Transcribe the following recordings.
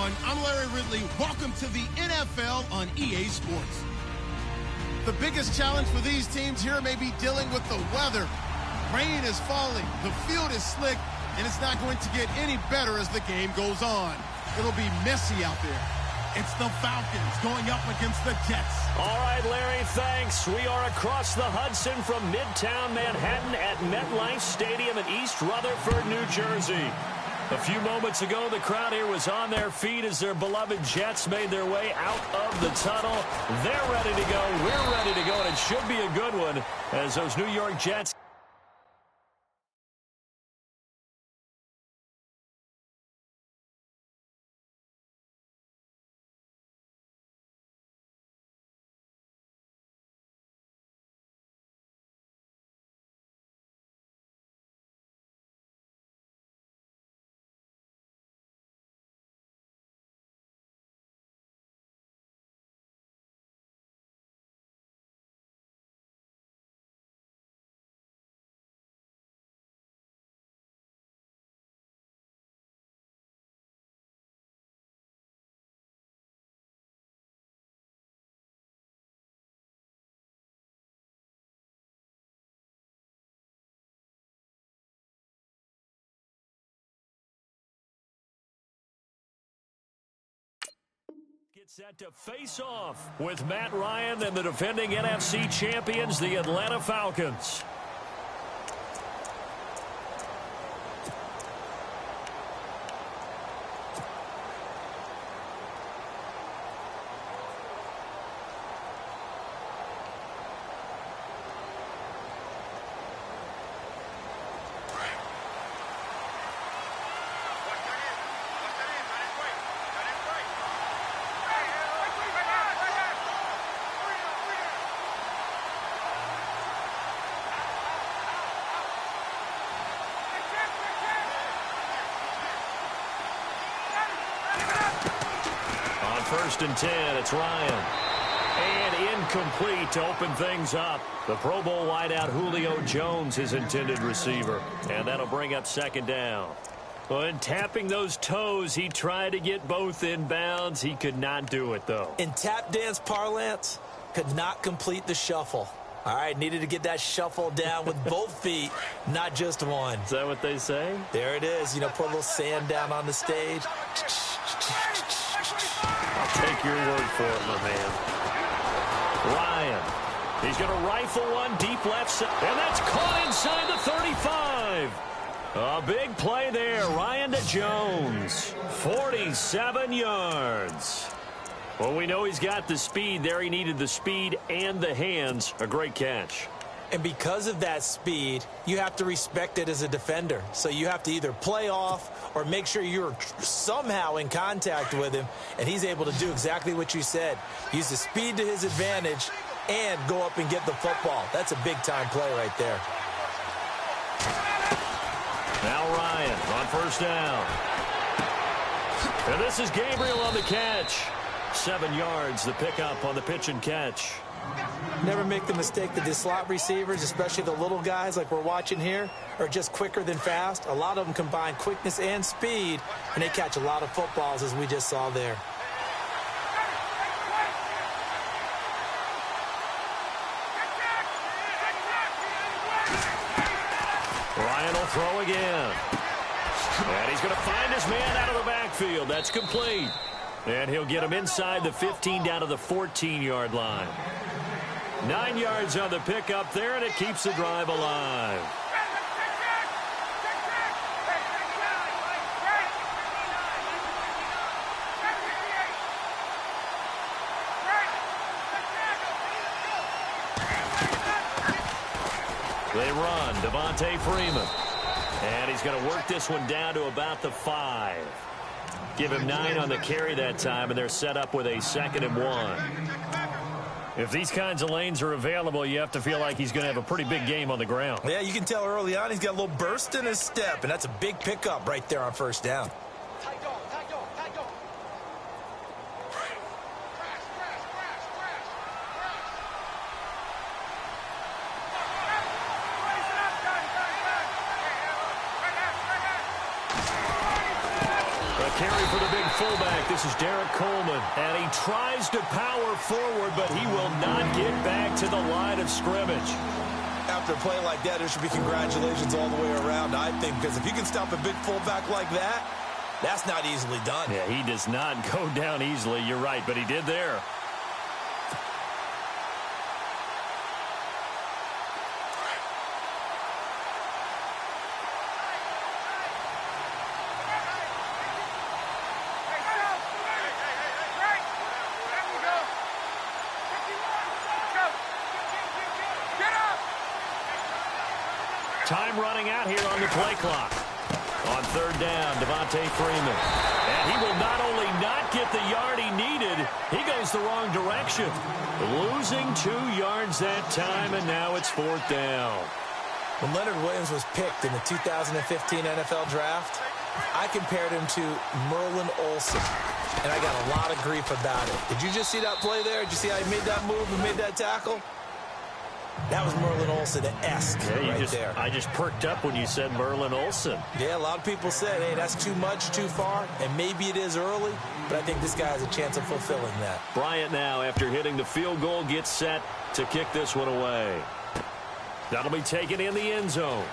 everyone. I'm Larry Ridley. Welcome to the NFL on EA Sports. The biggest challenge for these teams here may be dealing with the weather. Rain is falling, the field is slick, and it's not going to get any better as the game goes on. It'll be messy out there. It's the Falcons going up against the Jets. All right, Larry, thanks. We are across the Hudson from Midtown Manhattan at MetLife Stadium in East Rutherford, New Jersey. A few moments ago, the crowd here was on their feet as their beloved Jets made their way out of the tunnel. They're ready to go. We're ready to go, and it should be a good one as those New York Jets get set to face off with Matt Ryan and the defending NFC champions, the Atlanta Falcons. First and 10, it's Ryan. And incomplete to open things up. The Pro Bowl wideout Julio Jones, his intended receiver. And that'll bring up second down. When tapping those toes, he tried to get both in bounds. He could not do it, though. In tap dance parlance, could not complete the shuffle. All right, needed to get that shuffle down with both feet, not just one. Is that what they say? There it is. You know, put a little sand down on the stage. I'll take your word for it, my man. Ryan. He's going to rifle one deep left side. And that's caught inside the 35. A big play there. Ryan to Jones. 47 yards. Well, we know he's got the speed there. He needed the speed and the hands. A great catch. And because of that speed, you have to respect it as a defender. So you have to either play off or make sure you're somehow in contact with him. And he's able to do exactly what you said. Use the speed to his advantage and go up and get the football. That's a big-time play right there. Now Ryan on first down. And this is Gabriel on the catch. 7 yards, the pickup on the pitch and catch. Never make the mistake that the slot receivers, especially the little guys like we're watching here, are just quicker than fast. A lot of them combine quickness and speed, and they catch a lot of footballs, as we just saw there. Ryan will throw again. And he's going to find his man out of the backfield. That's complete. And he'll get him inside the 15 down to the 14-yard line. 9 yards on the pickup there, and it keeps the drive alive. They run, Devontae Freeman. And he's going to work this one down to about the 5. Give him 9 on the carry that time, and they're set up with a 2nd and 1. If these kinds of lanes are available, you have to feel like he's going to have a pretty big game on the ground. Yeah, you can tell early on he's got a little burst in his step, and that's a big pickup right there on first down. carry for the big fullback. This is Derek Coleman. And he tries to power forward, but he will not get back to the line of scrimmage. After a play like that, there should be congratulations all the way around, I think, because if you can stop a big fullback like that, that's not easily done. Yeah, he does not go down easily. You're right, but he did there. Time running out here on the play clock. On third down, Devontae Freeman. And he will not only not get the yard he needed, he goes the wrong direction. Losing 2 yards that time, and now it's fourth down. When Leonard Williams was picked in the 2015 NFL Draft, I compared him to Merlin Olsen, and I got a lot of grief about it. Did you just see that play there? Did you see how he made that move and made that tackle? That was Merlin Olsen-esque right there. I just perked up when you said Merlin Olsen. Yeah, a lot of people said, hey, that's too much, too far, and maybe it is early, but I think this guy has a chance of fulfilling that. Bryant now, after hitting the field goal, gets set to kick this one away. That'll be taken in the end zone.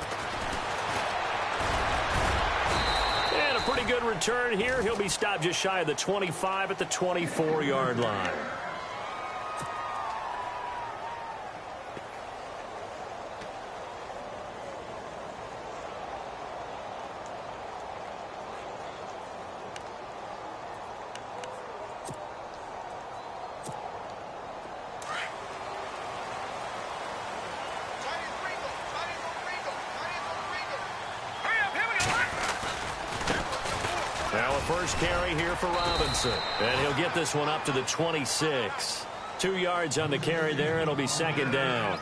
And a pretty good return here. He'll be stopped just shy of the 25 at the 24-yard line. Now a first carry here for Robinson. And he'll get this one up to the 26. 2 yards on the carry there. It'll be second down.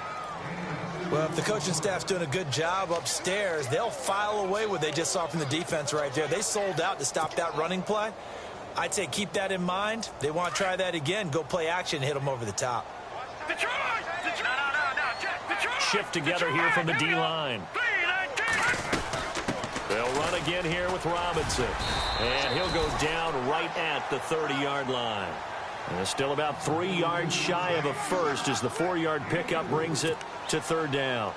Well, if the coaching staff's doing a good job upstairs, they'll file away what they just saw from the defense right there. They sold out to stop that running play. I'd say keep that in mind. They want to try that again. Go play action and hit them over the top. Shift together here from the D-line. They'll run again here with Robinson. And he'll go down right at the 30-yard line. And still about 3 yards shy of a first as the 4-yard pickup brings it to third down.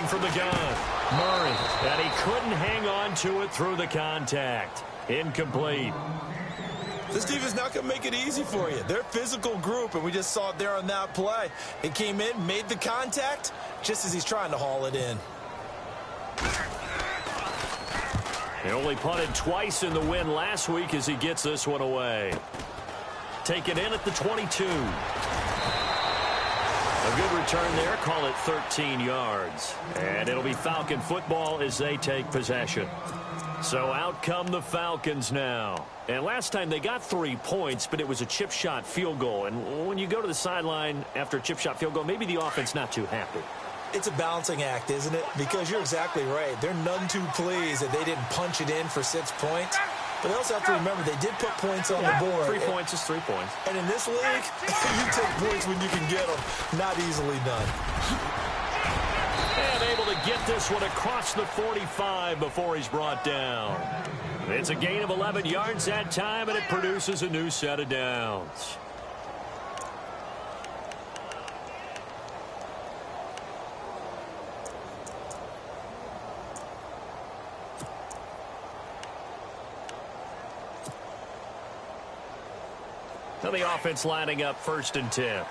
From the gun, Murray, and he couldn't hang on to it through the contact. Incomplete. This defense not going to make it easy for you. They're a physical group, and we just saw it there on that play. It came in, made the contact, just as he's trying to haul it in. He only punted twice in the win last week as he gets this one away. Taken in at the 22. A good return there, call it 13 yards. And it'll be Falcon football as they take possession. So out come the Falcons now. And last time they got 3 points, but it was a chip shot field goal. And when you go to the sideline after a chip shot field goal, maybe the offense not too happy. It's a balancing act, isn't it? Because you're exactly right. They're none too pleased that they didn't punch it in for 6 points. But they also have to remember they did put points on the board. 3 points is 3 points. And in this league, you take points when you can get them. Not easily done. And able to get this one across the 45 before he's brought down. It's a gain of 11 yards that time, and it produces a new set of downs. Now the offense lining up 1st and 10.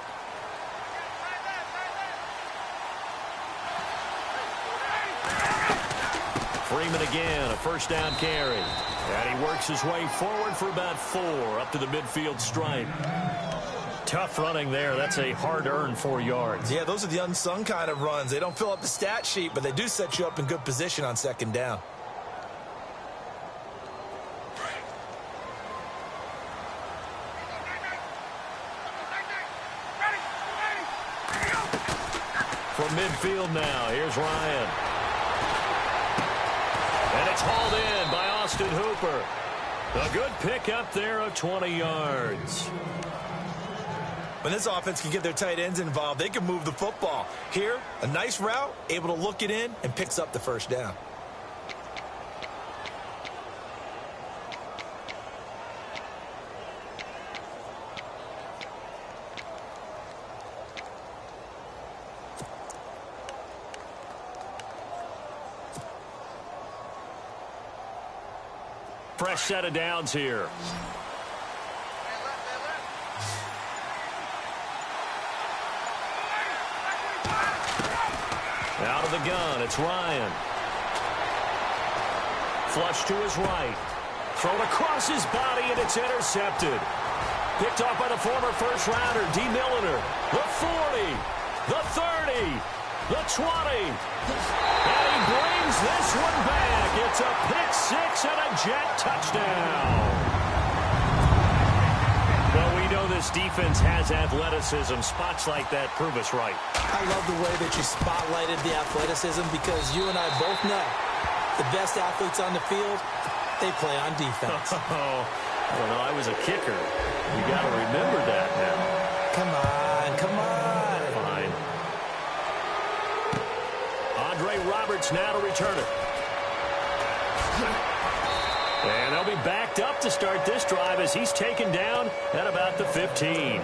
Freeman again, a first down carry. And he works his way forward for about 4 up to the midfield stripe. Tough running there. That's a hard-earned 4 yards. Yeah, those are the unsung kind of runs. They don't fill up the stat sheet, but they do set you up in good position on 2nd down. From midfield now, here's Ryan. And it's hauled in by Austin Hooper. A good pickup there of 20 yards. When this offense can get their tight ends involved, they can move the football. Here, a nice route, able to look it in, and picks up the first down. Fresh set of downs here. Out of the gun, it's Ryan. Flush to his right. Thrown across his body, and it's intercepted. Picked off by the former first-rounder, D. Milliner. The 40, the 30, the 20. And he brings this one back. It's a pick six and a jet touchdown. Well, we know this defense has athleticism. Spots like that prove us right. I love the way that you spotlighted the athleticism because you and I both know the best athletes on the field, they play on defense. Oh, I don't know. I was a kicker. You got to remember that now. Come on, come on. Fine. Andre Roberts now to return it. And they'll be backed up to start this drive as he's taken down at about the 15.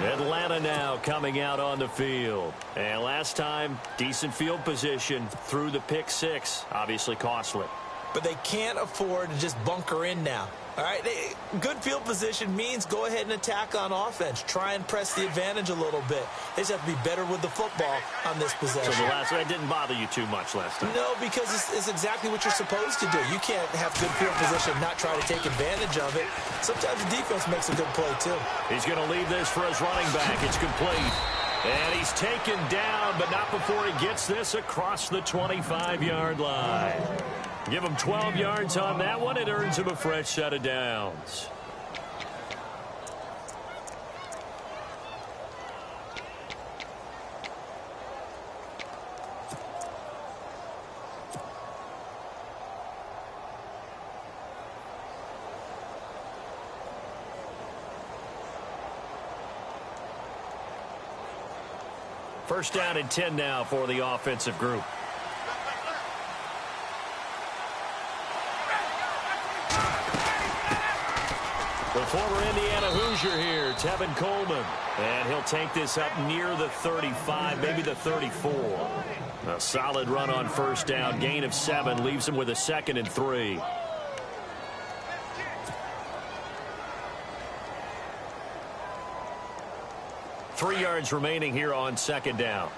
Atlanta now coming out on the field. And last time, decent field position through the pick six. Obviously costly. But they can't afford to just bunker in now. All right, good field position means go ahead and attack on offense. Try and press the advantage a little bit. They just have to be better with the football on this possession. So that didn't bother you too much last time? No, because it's exactly what you're supposed to do. You can't have good field position and not try to take advantage of it. Sometimes the defense makes a good play, too. He's going to leave this for his running back. It's complete. And he's taken down, but not before he gets this across the 25-yard line. Give him 12 yards on that one. It earns him a fresh set of downs. First down and 10 now for the offensive group. The former Indiana Hoosier here, Tevin Coleman. And he'll take this up near the 35, maybe the 34. A solid run on first down, gain of 7, leaves him with a 2nd and 3. Three yards remaining here on second down.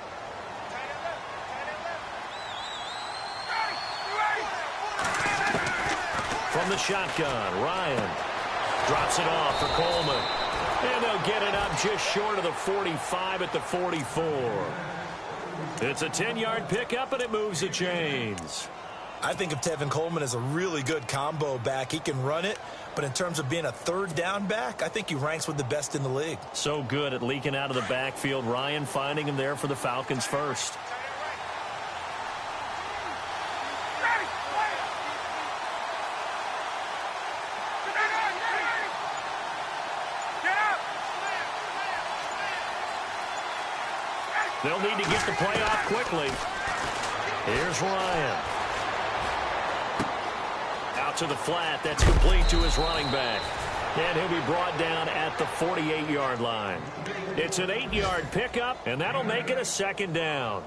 From the shotgun, Ryan drops it off for Coleman. And they'll get it up just short of the 45 at the 44. It's a 10-yard pickup, and it moves the chains. I think of Tevin Coleman as a really good combo back. He can run it, but in terms of being a third down back, I think he ranks with the best in the league. So good at leaking out of the backfield. Ryan finding him there for the Falcons first. They'll need to get the play off quickly. Here's Ryan. Out to the flat. That's complete to his running back. And he'll be brought down at the 48-yard line. It's an 8-yard pickup, and that'll make it a second down.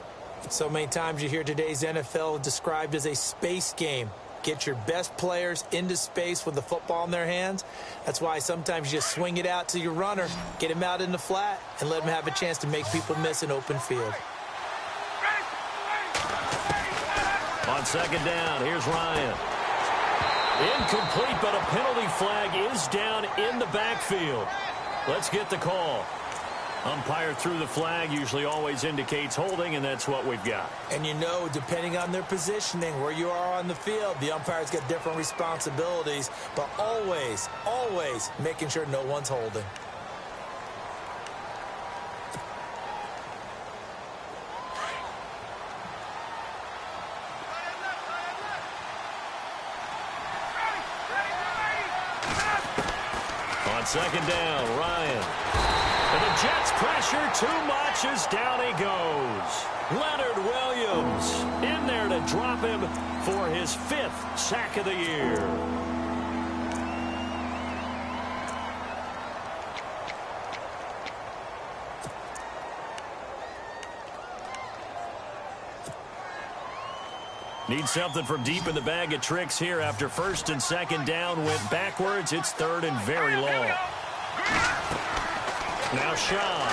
So many times you hear today's NFL described as a space game. Get your best players into space with the football in their hands. That's why sometimes you just swing it out to your runner, get him out in the flat, and let him have a chance to make people miss an open field. On second down, here's Ryan. Incomplete, but a penalty flag is down in the backfield. Let's get the call. Umpire threw the flag, usually always indicates holding, and that's what we've got. And you know, depending on their positioning, where you are on the field, the umpires get different responsibilities, but always, always making sure no one's holding. On second down, Ryan. And the Jets pressure too much as down he goes. Leonard Williams in there to drop him for his 5th sack of the year. Need something from deep in the bag of tricks here after first and second down went backwards. It's third and very long. Now Shaw.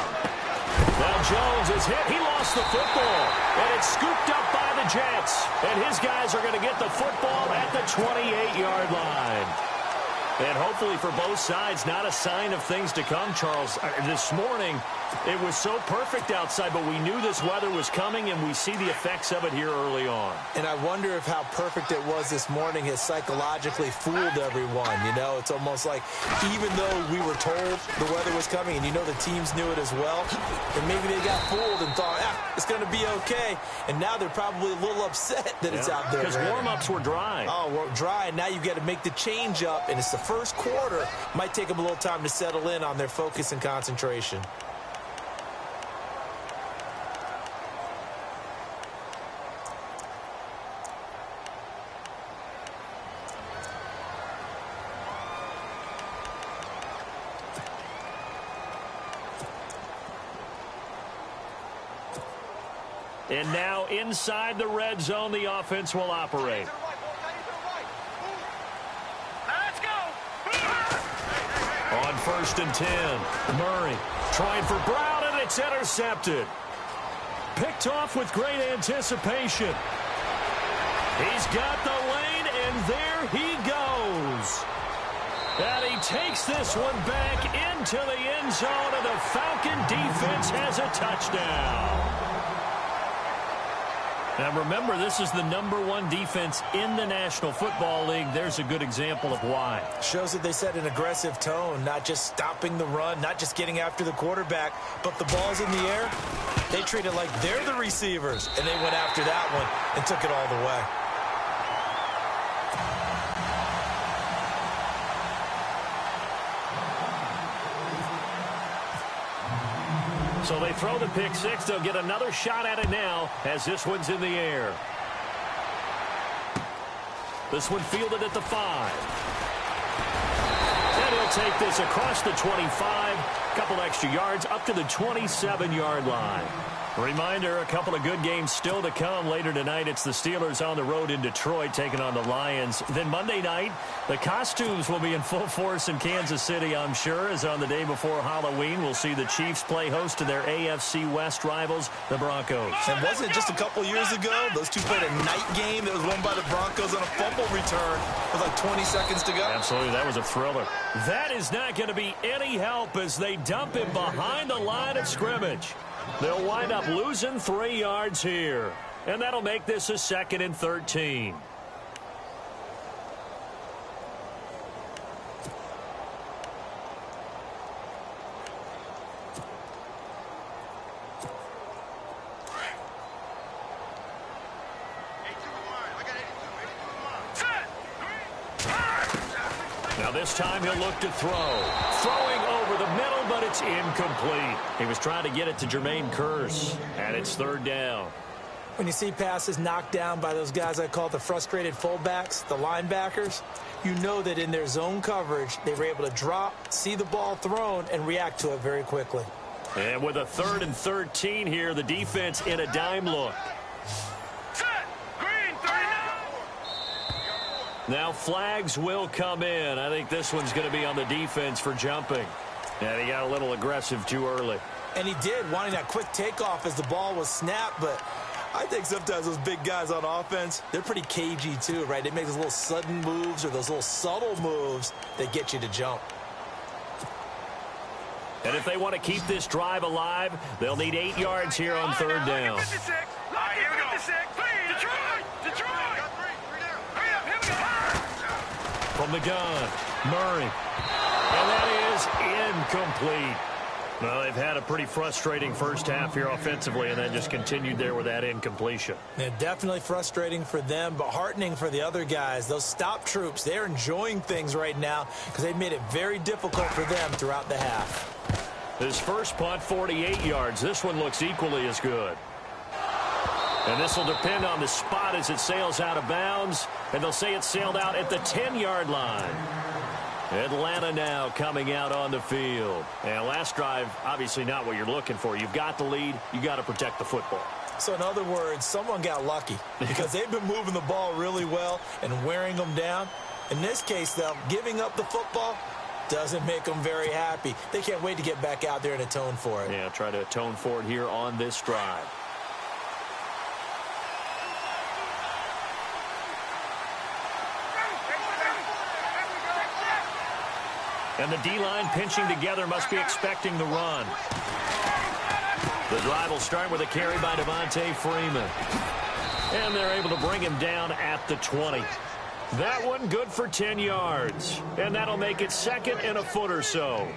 Now Jones is hit. He lost the football. And it's scooped up by the Jets. And his guys are going to get the football at the 28-yard line. And hopefully for both sides, not a sign of things to come, Charles. This morning, it was so perfect outside, but we knew this weather was coming, and we see the effects of it here early on. And I wonder if how perfect it was this morning has psychologically fooled everyone. You know, it's almost like even though we were told the weather was coming, and you know the teams knew it as well, and maybe they got fooled and thought, it's going to be okay. And now they're probably a little upset that it's out there. Because warm-ups were dry. Oh, well, dry, and now you've got to make the change up, and it's the first quarter. Might take them a little time to settle in on their focus and concentration. And now inside the red zone, the offense will operate. On first and 10, Murray trying for Brown, and it's intercepted. Picked off with great anticipation. He's got the lane, and there he goes. And he takes this one back into the end zone, and the Falcon defense has a touchdown. Now, remember, this is the #1 defense in the National Football League. There's a good example of why. Shows that they set an aggressive tone, not just stopping the run, not just getting after the quarterback, but the ball's in the air. They treat it like they're the receivers, and they went after that one and took it all the way. So they throw the pick six. They'll get another shot at it now as this one's in the air. This one fielded at the 5. And he'll take this across the 25. Couple extra yards up to the 27-yard line. Reminder, a couple of good games still to come. Later tonight, it's the Steelers on the road in Detroit taking on the Lions. Then Monday night, the costumes will be in full force in Kansas City, I'm sure, as on the day before Halloween, we'll see the Chiefs play host to their AFC West rivals, the Broncos. And wasn't it just a couple years ago, those two played a night game that was won by the Broncos on a fumble return with like 20 seconds to go? Absolutely, that was a thriller. That is not going to be any help as they dump him behind the line of scrimmage. They'll wind up losing 3 yards here. And that'll make this a 2nd and 13. Now this time he'll look to throw. Throwing over the middle, but it's incomplete. He was trying to get it to Jermaine Kearse, and it's 3rd down. When you see passes knocked down by those guys I call the frustrated fullbacks, the linebackers, you know that in their zone coverage, they were able to drop, see the ball thrown, and react to it very quickly. And with a 3rd and 13 here, the defense in a dime look. Now flags will come in. I think this one's going to be on the defense for jumping. And he got a little aggressive too early. And he did, wanting that quick takeoff as the ball was snapped. But I think sometimes those big guys on offense, they're pretty cagey too, right? They make those little sudden moves or those little subtle moves that get you to jump. And if they want to keep this drive alive, they'll need 8 yards here on 3rd down. From the gun, Murray. And that is incomplete. Well, they've had a pretty frustrating first half here offensively, and then just continued there with that incompletion. Yeah, definitely frustrating for them, but heartening for the other guys. Those stop troops, they're enjoying things right now because they've made it very difficult for them throughout the half. His first punt, 48 yards. This one looks equally as good. And this will depend on the spot as it sails out of bounds, and they'll say it sailed out at the 10-yard line. Atlanta now coming out on the field. And last drive, obviously not what you're looking for. You've got the lead. You got to protect the football. So in other words, someone got lucky because they've been moving the ball really well and wearing them down. In this case, though, giving up the football doesn't make them very happy. They can't wait to get back out there and atone for it. Yeah, try to atone for it here on this drive. And the D-line pinching together, must be expecting the run. The drive will start with a carry by Devontae Freeman. And they're able to bring him down at the 20. That one good for 10 yards. And that'll make it second and a foot or so.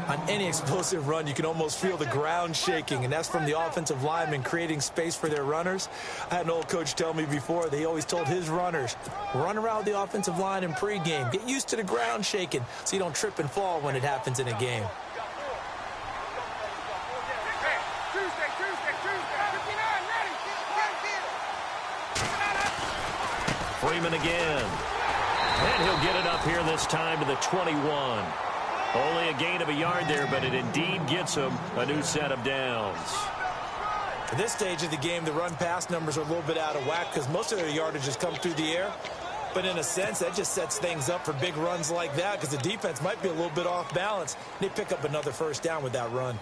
On any explosive run, you can almost feel the ground shaking, and that's from the offensive linemen creating space for their runners. I had an old coach tell me before, they always told his runners, run around the offensive line in pregame. Get used to the ground shaking so you don't trip and fall when it happens in a game. Freeman again. And he'll get it up here this time to the 21. Only a gain of a yard there, but it indeed gets him a new set of downs. At this stage of the game, the run-pass numbers are a little bit out of whack because most of their yardage has come through the air. But in a sense, that just sets things up for big runs like that because the defense might be a little bit off balance. They pick up another first down with that run.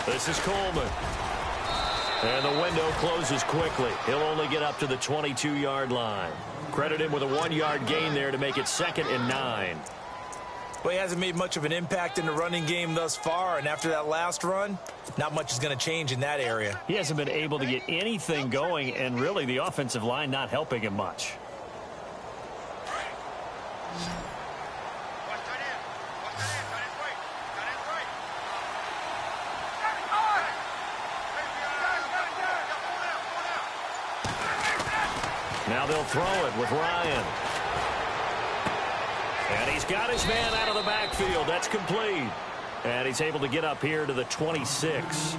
This is Coleman. And the window closes quickly. He'll only get up to the 22-yard line. Credit him with a 1-yard gain there to make it 2nd and 9. Well, he hasn't made much of an impact in the running game thus far, and after that last run, not much is going to change in that area. He hasn't been able to get anything going, and really the offensive line not helping him much. Now they'll throw it with Ryan. And he's got his man out of the backfield. That's complete. And he's able to get up here to the 26.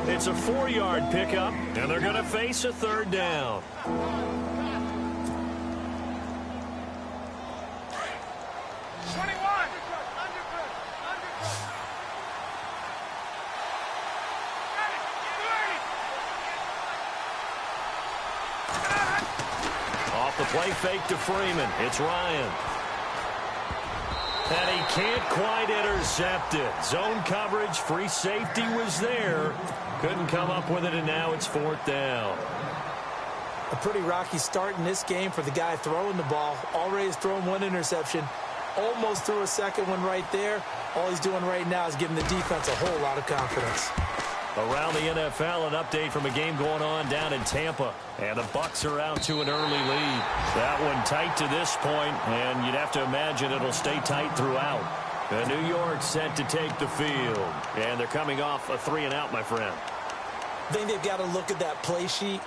It's a 4-yard pickup, and they're going to face a 3rd down. The play fake to Freeman. It's Ryan. And he can't quite intercept it. Zone coverage, free safety was there. Couldn't come up with it, and now it's 4th down. A pretty rocky start in this game for the guy throwing the ball. Already has thrown 1 interception. Almost threw a 2nd one right there. All he's doing right now is giving the defense a whole lot of confidence. Around the NFL, an update from a game going on down in Tampa. And the Bucs are out to an early lead. That one tight to this point, and you'd have to imagine it'll stay tight throughout. And New York set to take the field. And they're coming off a 3-and-out, my friend. I think they've got to look at that play sheet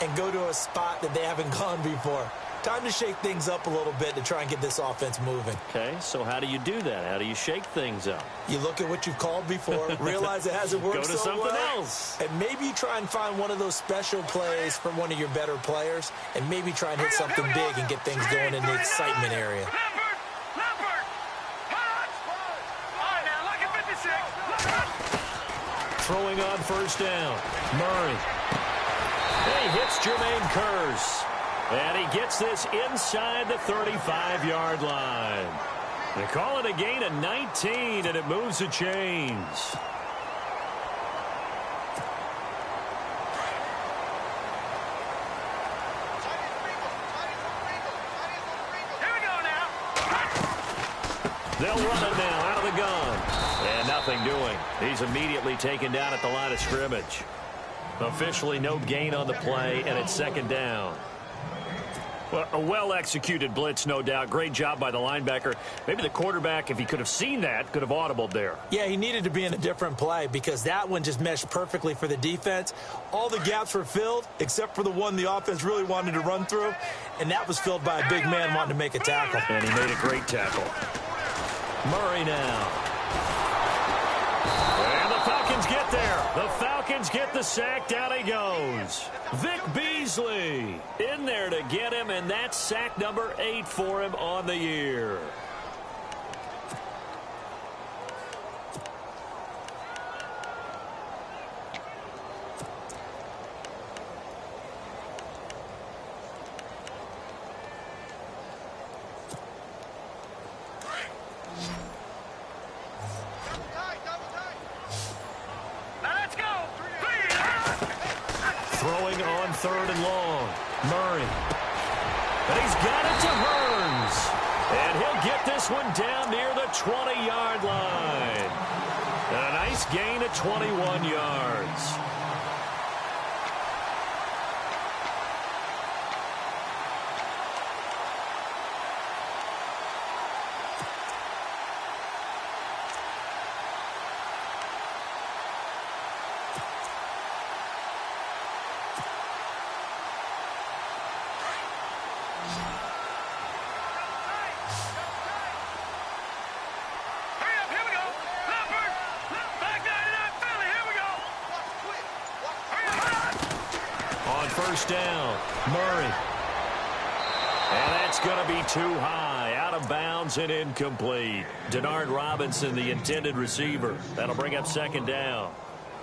and go to a spot that they haven't gone before. Time to shake things up a little bit to try and get this offense moving. Okay, so how do you do that? How do you shake things up? You look at what you've called before, realize it hasn't worked Go to so something well, else. and maybe you try and find one of those special plays from one of your better players, and maybe try and hit something big and get things going in the excitement area. Throwing on first down. Murray. He hits Jermaine Kearse. And he gets this inside the 35-yard line. They call it a gain of 19, and it moves the chains. They'll run it now out of of the gun. And nothing doing. He's immediately taken down at the line of scrimmage. Officially no gain on the play, and it's second down. Well, a well-executed blitz, no doubt. Great job by the linebacker. Maybe the quarterback, if he could have seen that, could have audibled there. Yeah, he needed to be in a different play because that one just meshed perfectly for the defense. All the gaps were filled except for the one the offense really wanted to run through, and that was filled by a big man wanting to make a tackle. And he made a great tackle. Murray now. And the Falcons get there. The Falcons get the sack. Down he goes. Vic Beasley in there to get him, and that's sack number 8 for him on the year. Throwing on 3rd and long. Murray. But he's got it to Hearns. And he'll get this one down near the 20-yard line. And a nice gain of 21 yards. First down, Murray. And that's going to be too high, out of bounds and incomplete. Denard Robinson, the intended receiver. That'll bring up second down.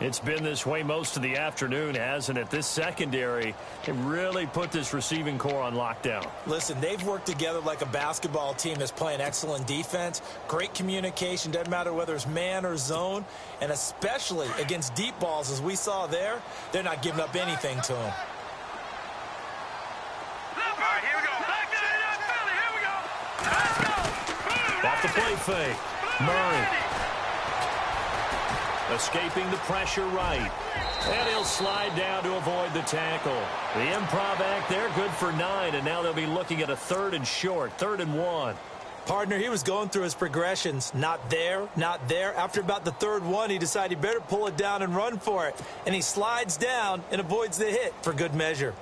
It's been this way most of the afternoon, hasn't it? This secondary can really put this receiving core on lockdown. Listen, they've worked together like a basketball team that's playing excellent defense. Great communication, doesn't matter whether it's man or zone. And especially against deep balls, as we saw there, they're not giving up anything to them. Off the play fake. Murray. Escaping the pressure right. And he'll slide down to avoid the tackle. The improv act there, good for 9. And now they'll be looking at a 3rd and short, 3rd and 1. Partner, he was going through his progressions. Not there, not there. After about the 3rd one, he decided he better pull it down and run for it. And he slides down and avoids the hit for good measure.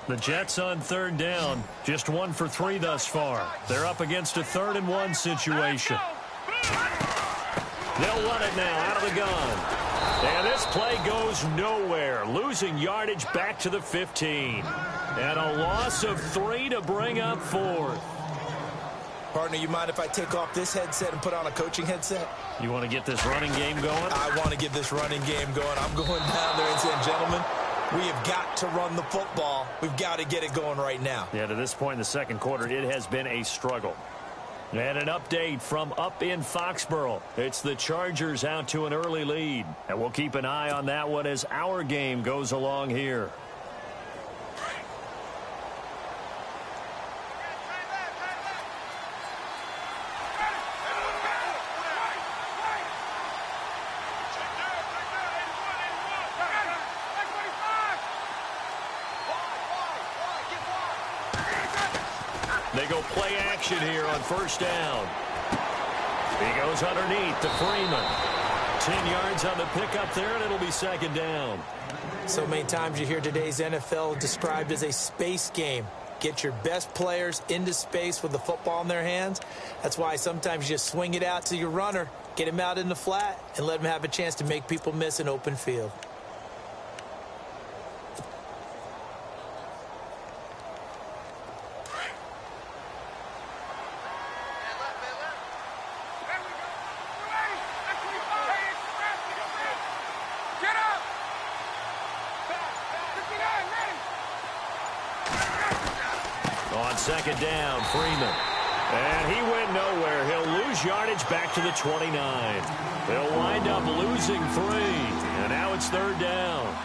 The Jets on 3rd down, just 1 for 3 thus far. They're up against a 3rd and 1 situation. They'll run it now out of the gun. And this play goes nowhere, losing yardage back to the 15. And a loss of 3 to bring up 4th. Partner, you mind if I take off this headset and put on a coaching headset? You want to get this running game going? I want to get this running game going. I'm going down there and saying, gentlemen, we have got to run the football. We've got to get it going right now. Yeah, to this point in the second quarter, it has been a struggle. And an update from up in Foxborough. It's the Chargers out to an early lead. And we'll keep an eye on that one as our game goes along here. They go play action here on 1st down. He goes underneath to Freeman. 10 yards on the pickup there, and it'll be 2nd down. So many times you hear today's NFL described as a space game. Get your best players into space with the football in their hands. That's why sometimes you just swing it out to your runner, get him out in the flat, and let him have a chance to make people miss an open field. On 2nd down, Freeman. And he went nowhere. He'll lose yardage back to the 29. They'll wind up losing 3. And now it's 3rd down.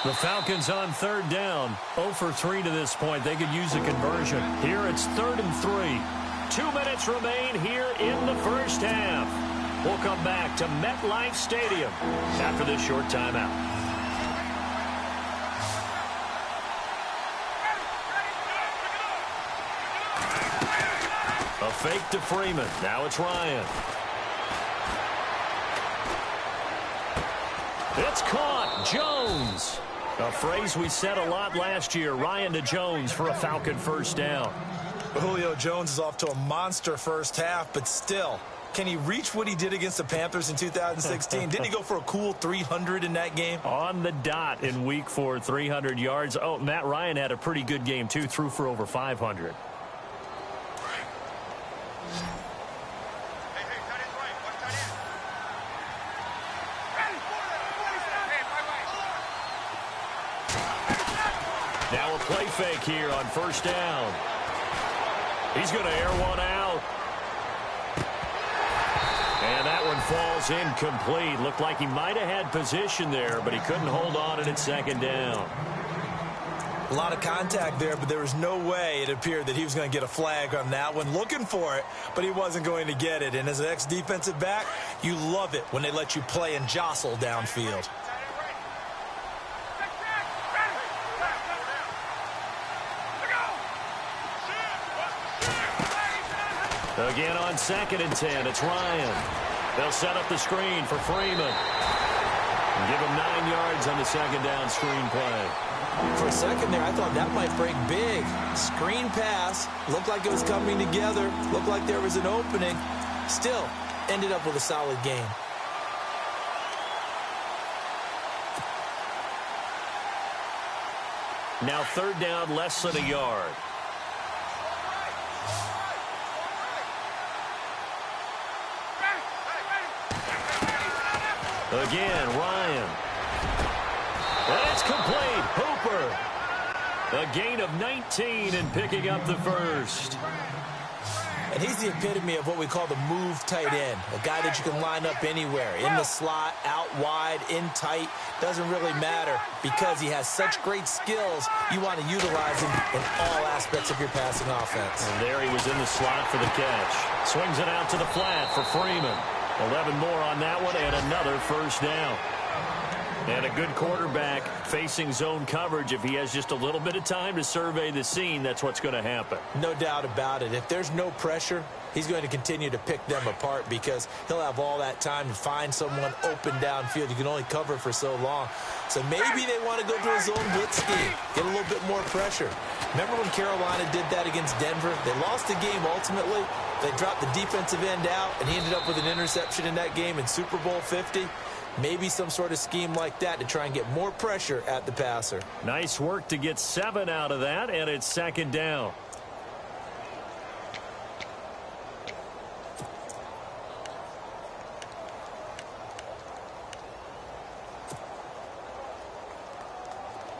The Falcons on third down. 0 for 3 to this point. They could use a conversion. Here it's 3rd and 3. 2 minutes remain here in the first half. We'll come back to MetLife Stadium after this short timeout. A fake to Freeman. Now it's Ryan. It's caught. Jones. A phrase we said a lot last year. Ryan to Jones for a Falcon first down. Julio Jones is off to a monster first half, but still, can he reach what he did against the Panthers in 2016? Didn't he go for a cool 300 in that game? On the dot in week 4, 300 yards. Oh, Matt Ryan had a pretty good game, too. Threw for over 500. Now a play fake here on first down. He's going to air one out. And that one falls incomplete. Looked like he might have had position there, but he couldn't hold on at second down. A lot of contact there, but there was no way it appeared that he was going to get a flag on that one. Looking for it, but he wasn't going to get it. And as an ex-defensive back, you love it when they let you play and jostle downfield. Again on 2nd and 10, it's Ryan. They'll set up the screen for Freeman. And give him 9 yards on the second down screen play. For a second there, I thought that might break big. Screen pass. Looked like it was coming together. Looked like there was an opening. Still, ended up with a solid game. Now 3rd down, less than a yard. Again, Ryan. And it's complete. Hooper. A gain of 19 and picking up the first. And he's the epitome of what we call the move tight end. A guy that you can line up anywhere. In the slot, out wide, in tight. Doesn't really matter because he has such great skills. You want to utilize him in all aspects of your passing offense. And there he was in the slot for the catch. Swings it out to the flat for Freeman. 11 more on that one and another first down. And a good quarterback facing zone coverage. If he has just a little bit of time to survey the scene, that's what's going to happen. No doubt about it. If there's no pressure, he's going to continue to pick them apart because he'll have all that time to find someone open downfield. You can only cover for so long. So maybe they want to go to a zone blitz scheme, get a little bit more pressure. Remember when Carolina did that against Denver? They lost the game ultimately. They dropped the defensive end out, and he ended up with an interception in that game in Super Bowl 50. Maybe some sort of scheme like that to try and get more pressure at the passer. Nice work to get 7 out of that, and it's 2nd down.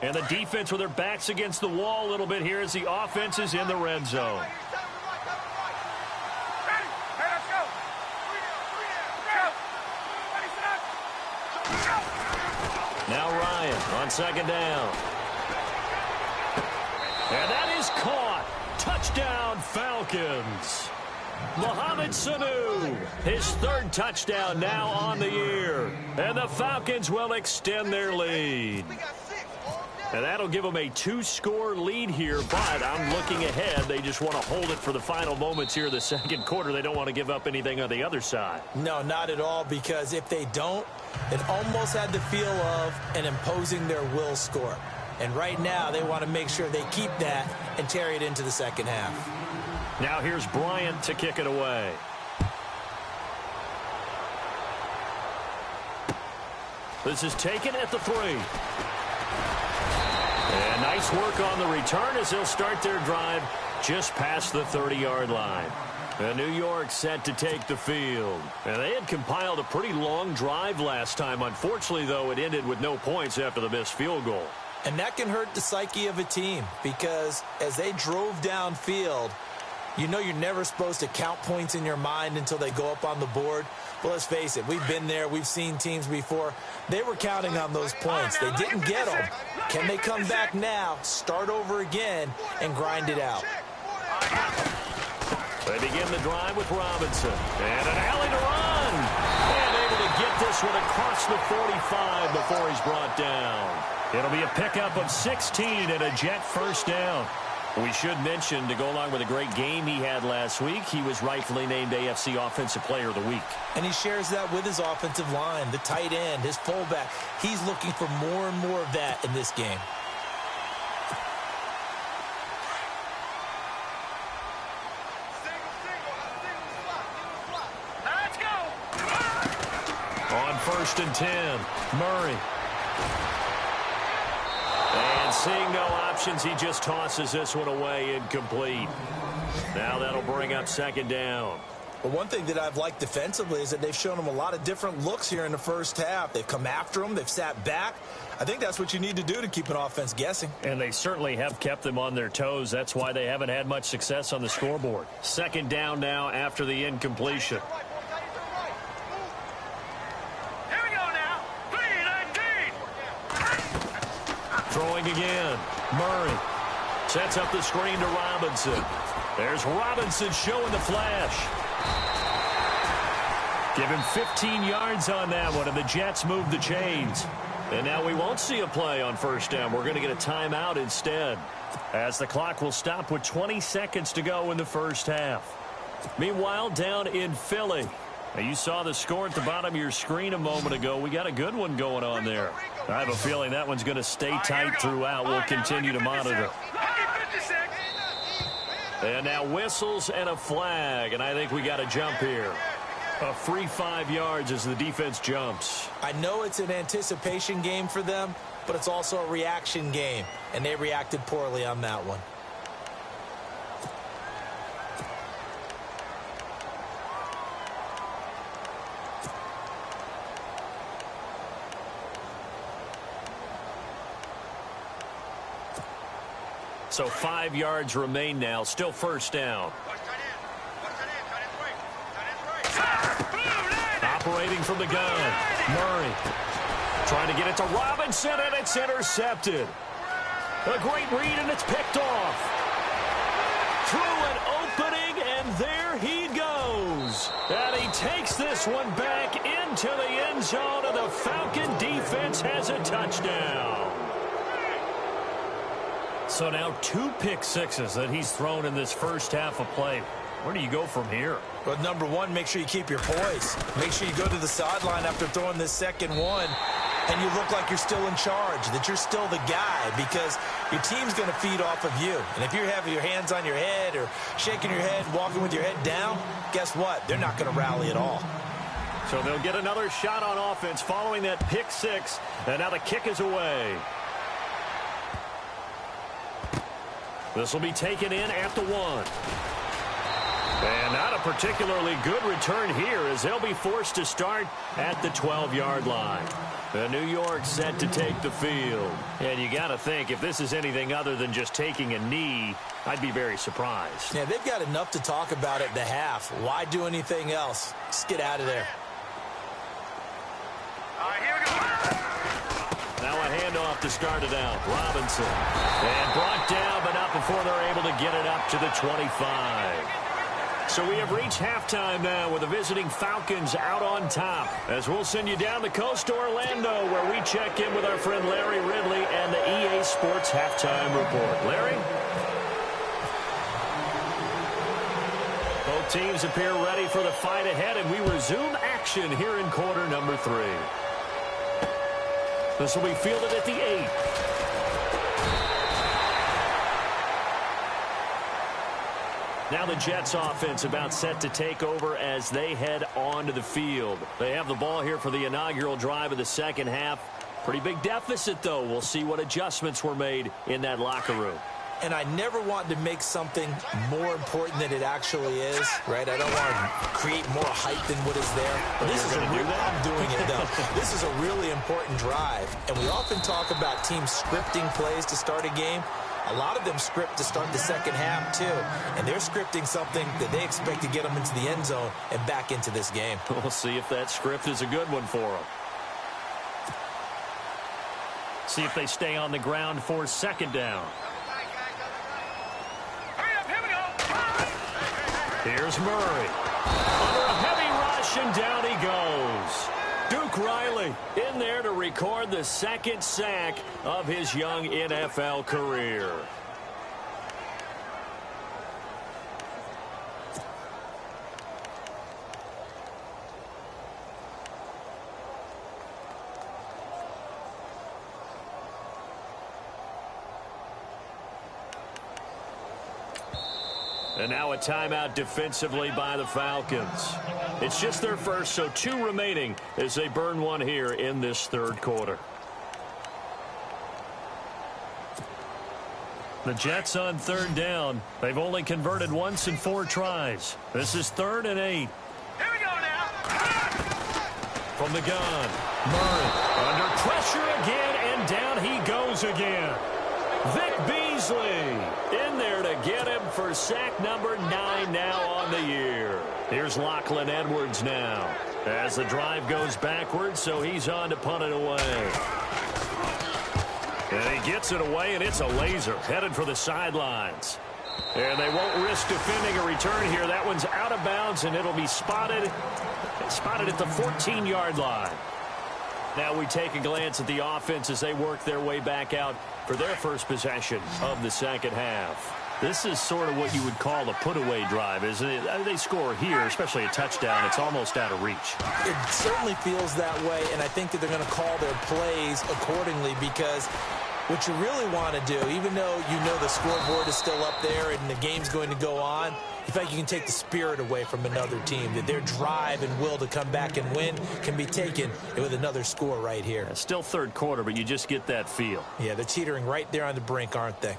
And the defense with their backs against the wall a little bit here as the offense is in the red zone. Now Ryan on 2nd down. And that is caught. Touchdown, Falcons. Mohamed Sanu, his 3rd touchdown now on the year. And the Falcons will extend their lead. And that'll give them a 2-score lead here, but I'm looking ahead. They just want to hold it for the final moments here in the second quarter. They don't want to give up anything on the other side. No, not at all, because if they don't, it almost had the feel of an imposing their will score. And right now, they want to make sure they keep that and carry it into the second half. Now here's Bryant to kick it away. This is taken at the 3. And nice work on the return as they'll start their drive just past the 30-yard line. And New York set to take the field. And they had compiled a pretty long drive last time. Unfortunately, though, it ended with no points after the missed field goal. And that can hurt the psyche of a team because as they drove downfield, You know you're never supposed to count points in your mind until they go up on the board. But let's face it, we've been there. We've seen teams before. They were counting on those points. They didn't get them. Can they come back now, start over again, and grind it out? They begin the drive with Robinson. And an alley to run. And able to get this one across the 45 before he's brought down. It'll be a pickup of 16 and a Jet first down. We should mention, to go along with a great game he had last week, he was rightfully named AFC Offensive Player of the Week. And he shares that with his offensive line, the tight end, his fullback. He's looking for more and more of that in this game. Let's go. On 1st and 10, Murray. And seeing no options, he just tosses this one away incomplete. Now that'll bring up 2nd down. But one thing that I've liked defensively is that they've shown him a lot of different looks here in the first half. They've come after him. They've sat back. I think that's what you need to do to keep an offense guessing. And they certainly have kept them on their toes. That's why they haven't had much success on the scoreboard. 2nd down now after the incompletion. Throwing again. Murray sets up the screen to Robinson. There's Robinson showing the flash. Give him 15 yards on that one, and the Jets move the chains. And now we won't see a play on 1st down. We're going to get a timeout instead, as the clock will stop with 20 seconds to go in the first half. Meanwhile, down in Philly, now you saw the score at the bottom of your screen a moment ago. We got a good one going on there. I have a feeling that one's going to stay tight throughout. We'll continue to monitor. And now whistles and a flag, and I think we got a jump here. A free 5 yards as the defense jumps. I know it's an anticipation game for them, but it's also a reaction game, and they reacted poorly on that one. So 5 yards remain now. Still 1st down. Operating from the gun. Murray trying to get it to Robinson, and it's intercepted. A great read, and it's picked off. Through an opening, and there he goes. And he takes this one back into the end zone, and the Falcon defense has a touchdown. So now 2 pick sixes that he's thrown in this first half of play. Where do you go from here? Well, number one, make sure you keep your poise. Make sure you go to the sideline after throwing this second one, and you look like you're still in charge, that you're still the guy, because your team's going to feed off of you. And if you're having your hands on your head or shaking your head, walking with your head down, guess what? They're not going to rally at all. So they'll get another shot on offense following that pick six, and now the kick is away. This will be taken in at the 1. And not a particularly good return here, as they'll be forced to start at the 12-yard line. The New York set to take the field. And you got to think, if this is anything other than just taking a knee, I'd be very surprised. Yeah, they've got enough to talk about at the half. Why do anything else? Just get out of there. All right, here we go. Now a handoff to start it out. Robinson. And brought down, but not before they're able to get it up to the 25. So we have reached halftime now with the visiting Falcons out on top, as we'll send you down the coast to Orlando, where we check in with our friend Larry Ridley and the EA Sports Halftime Report. Larry? Both teams appear ready for the fight ahead, and we resume action here in quarter number 3. This will be fielded at the 8. Now the Jets offense about set to take over as they head onto the field. They have the ball here for the inaugural drive of the second half. Pretty big deficit, though. We'll see what adjustments were made in that locker room. And I never want to make something more important than it actually is, right? I don't want to create more hype than what is there. But this is a real, I'm doing it, though. This is a really important drive. And we often talk about teams scripting plays to start a game. A lot of them script to start the second half, too. And they're scripting something that they expect to get them into the end zone and back into this game. We'll see if that script is a good one for them. See if they stay on the ground for second down. Here's Murray. Under a heavy rush, and down he goes. Duke Riley in there to record the second sack of his young NFL career. And now a timeout defensively by the Falcons. It's just their first, so 2 remaining as they burn one here in this third quarter. The Jets on third down. They've only converted once in 4 tries. This is 3rd and 8. Here we go now. From the gun, Murray under pressure again, and down he goes again. Vic Beasley in there to get him for sack number 9 now on the year. Here's Lachlan Edwards now as the drive goes backwards, so he's on to punt it away. And he gets it away, and it's a laser headed for the sidelines. And they won't risk defending a return here. That one's out of bounds, and it'll be spotted at the 14-yard line. Now we take a glance at the offense as they work their way back out for their first possession of the second half. This is sort of what you would call a put-away drive, isn't it? They score here, especially a touchdown. It's almost out of reach. It certainly feels that way, and I think that they're going to call their plays accordingly, because what you really want to do, even though you know the scoreboard is still up there and the game's going to go on, in fact, you can take the spirit away from another team, that their drive and will to come back and win can be taken with another score right here. It's still third quarter, but you just get that feel. Yeah, they're teetering right there on the brink, aren't they?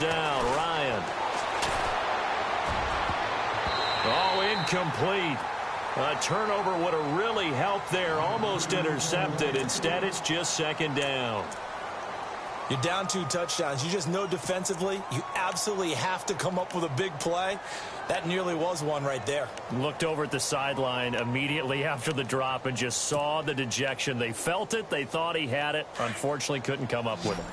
Down, Ryan. Oh, incomplete. A turnover would have really helped there. Almost intercepted. Instead, it's just second down. You're down 2 touchdowns. You just know defensively you absolutely have to come up with a big play. That nearly was one right there. Looked over at the sideline immediately after the drop and just saw the dejection. They felt it. They thought he had it. Unfortunately, couldn't come up with it.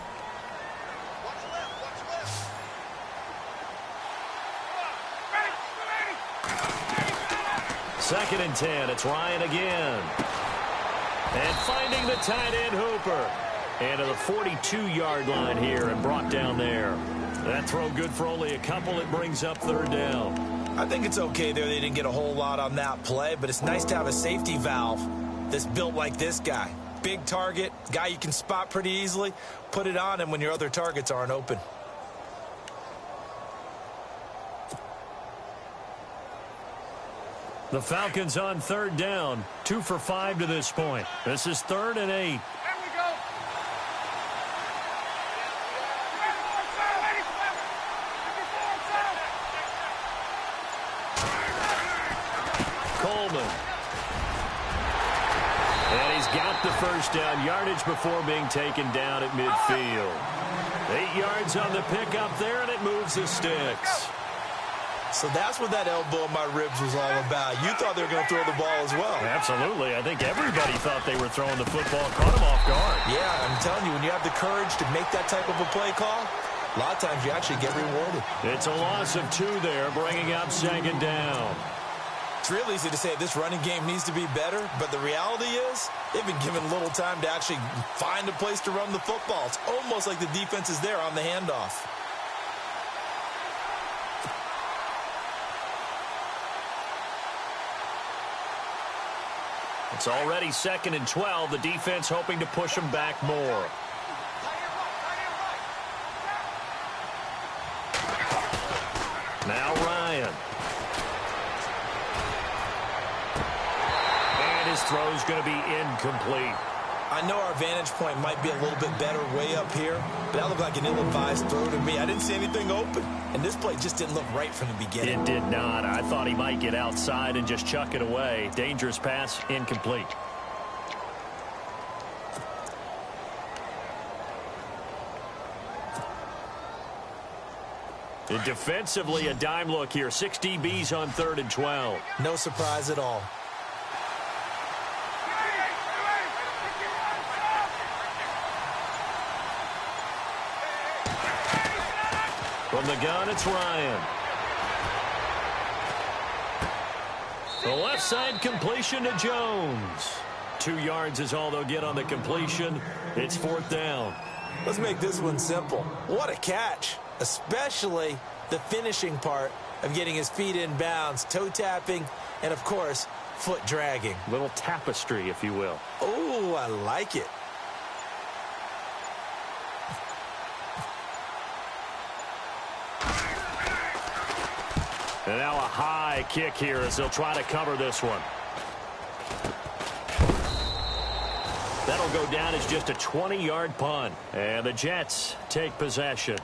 Second and 10. It's Ryan again. And finding the tight end Hooper. And to the 42-yard line here and brought down there. That throw good for only a couple. It brings up third down. I think it's okay there. They didn't get a whole lot on that play, but it's nice to have a safety valve that's built like this guy. Big target, guy you can spot pretty easily. Put it on him when your other targets aren't open. The Falcons on third down. 2 for 5 to this point. This is 3rd and 8. Coleman. And he's got the first down. Yardage before being taken down at midfield. 8 yards on the pickup there, and it moves the sticks. So that's what that elbow in my ribs was all about. You thought they were going to throw the ball as well. Absolutely. I think everybody thought they were throwing the football. Caught him off guard. Yeah, I'm telling you, when you have the courage to make that type of a play call, a lot of times you actually get rewarded. It's a loss of 2 there, bringing up second down. It's real easy to say this running game needs to be better, but the reality is they've been given little time to actually find a place to run the football. It's almost like the defense is there on the handoff. It's already 2nd and 12. The defense hoping to push them back more. Now Ryan. throw's going to be incomplete. I know our vantage point might be a little bit better way up here, but that looked like an ill-advised throw to me. I didn't see anything open, and this play just didn't look right from the beginning. It did not. I thought he might get outside and just chuck it away. Dangerous pass, incomplete. And defensively, a dime look here. 6 DBs on 3rd and 12. No surprise at all. From the gun, it's Ryan. The left side completion to Jones. 2 yards is all they'll get on the completion. It's 4th down. Let's make this one simple. What a catch, especially the finishing part of getting his feet in bounds, toe tapping, and, of course, foot dragging. Little tapestry, if you will. Oh, I like it. And now a high kick here as they'll try to cover this one. That'll go down as just a 20-yard punt. And the Jets take possession.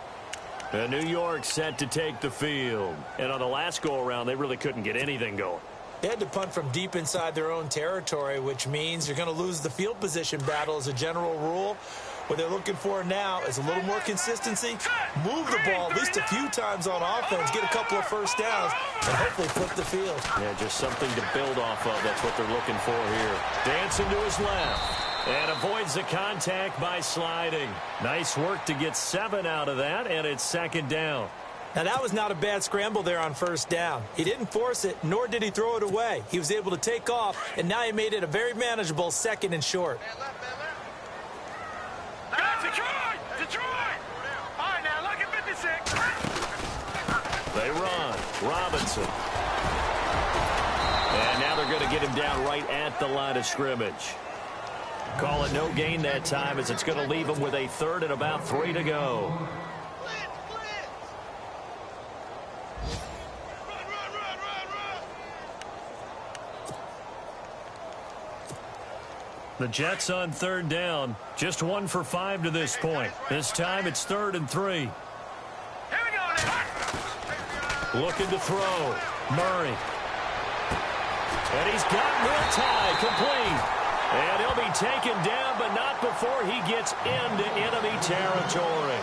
And New York set to take the field. And on the last go-around, they really couldn't get anything going. They had to punt from deep inside their own territory, which means you're going to lose the field position battle as a general rule. What they're looking for now is a little more consistency, move the ball at least a few times on offense, get a couple of first downs, and hopefully flip the field. Yeah, just something to build off of. That's what they're looking for here. Dancing to his left. And avoids the contact by sliding. Nice work to get 7 out of that, and it's 2nd down. Now, that was not a bad scramble there on 1st down. He didn't force it, nor did he throw it away. He was able to take off, and now he made it a very manageable 2nd and short. Detroit! All right, now look at 56. They run. Robinson. And now they're going to get him down right at the line of scrimmage. Call it no gain that time as it's going to leave him with a 3rd and about 3 to go. The Jets on 3rd down. Just 1 for 5 to this point. This time it's 3rd and 3. Here we go now. Looking to throw. Murray. And he's got real tie complete. And he'll be taken down, but not before he gets into enemy territory.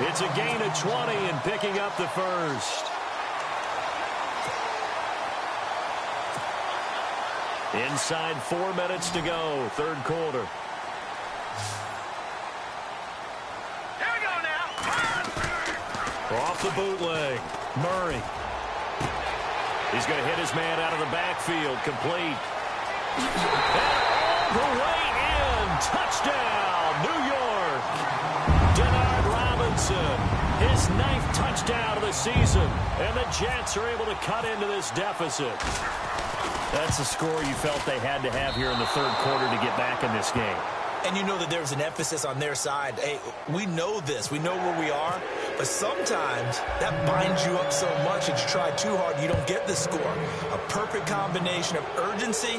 It's a gain of 20 and picking up the 1st. Inside 4 minutes to go, 3rd quarter. Here we go now. Off the bootleg. Murray. He's going to hit his man out of the backfield. Complete. And all the way in. Touchdown, New York. Denard Robinson. His 9th touchdown of the season. And the Jets are able to cut into this deficit. That's the score you felt they had to have here in the 3rd quarter to get back in this game. And you know that there's an emphasis on their side. Hey, we know this. We know where we are. But sometimes that binds you up so much that you try too hard, you don't get the score. A perfect combination of urgency,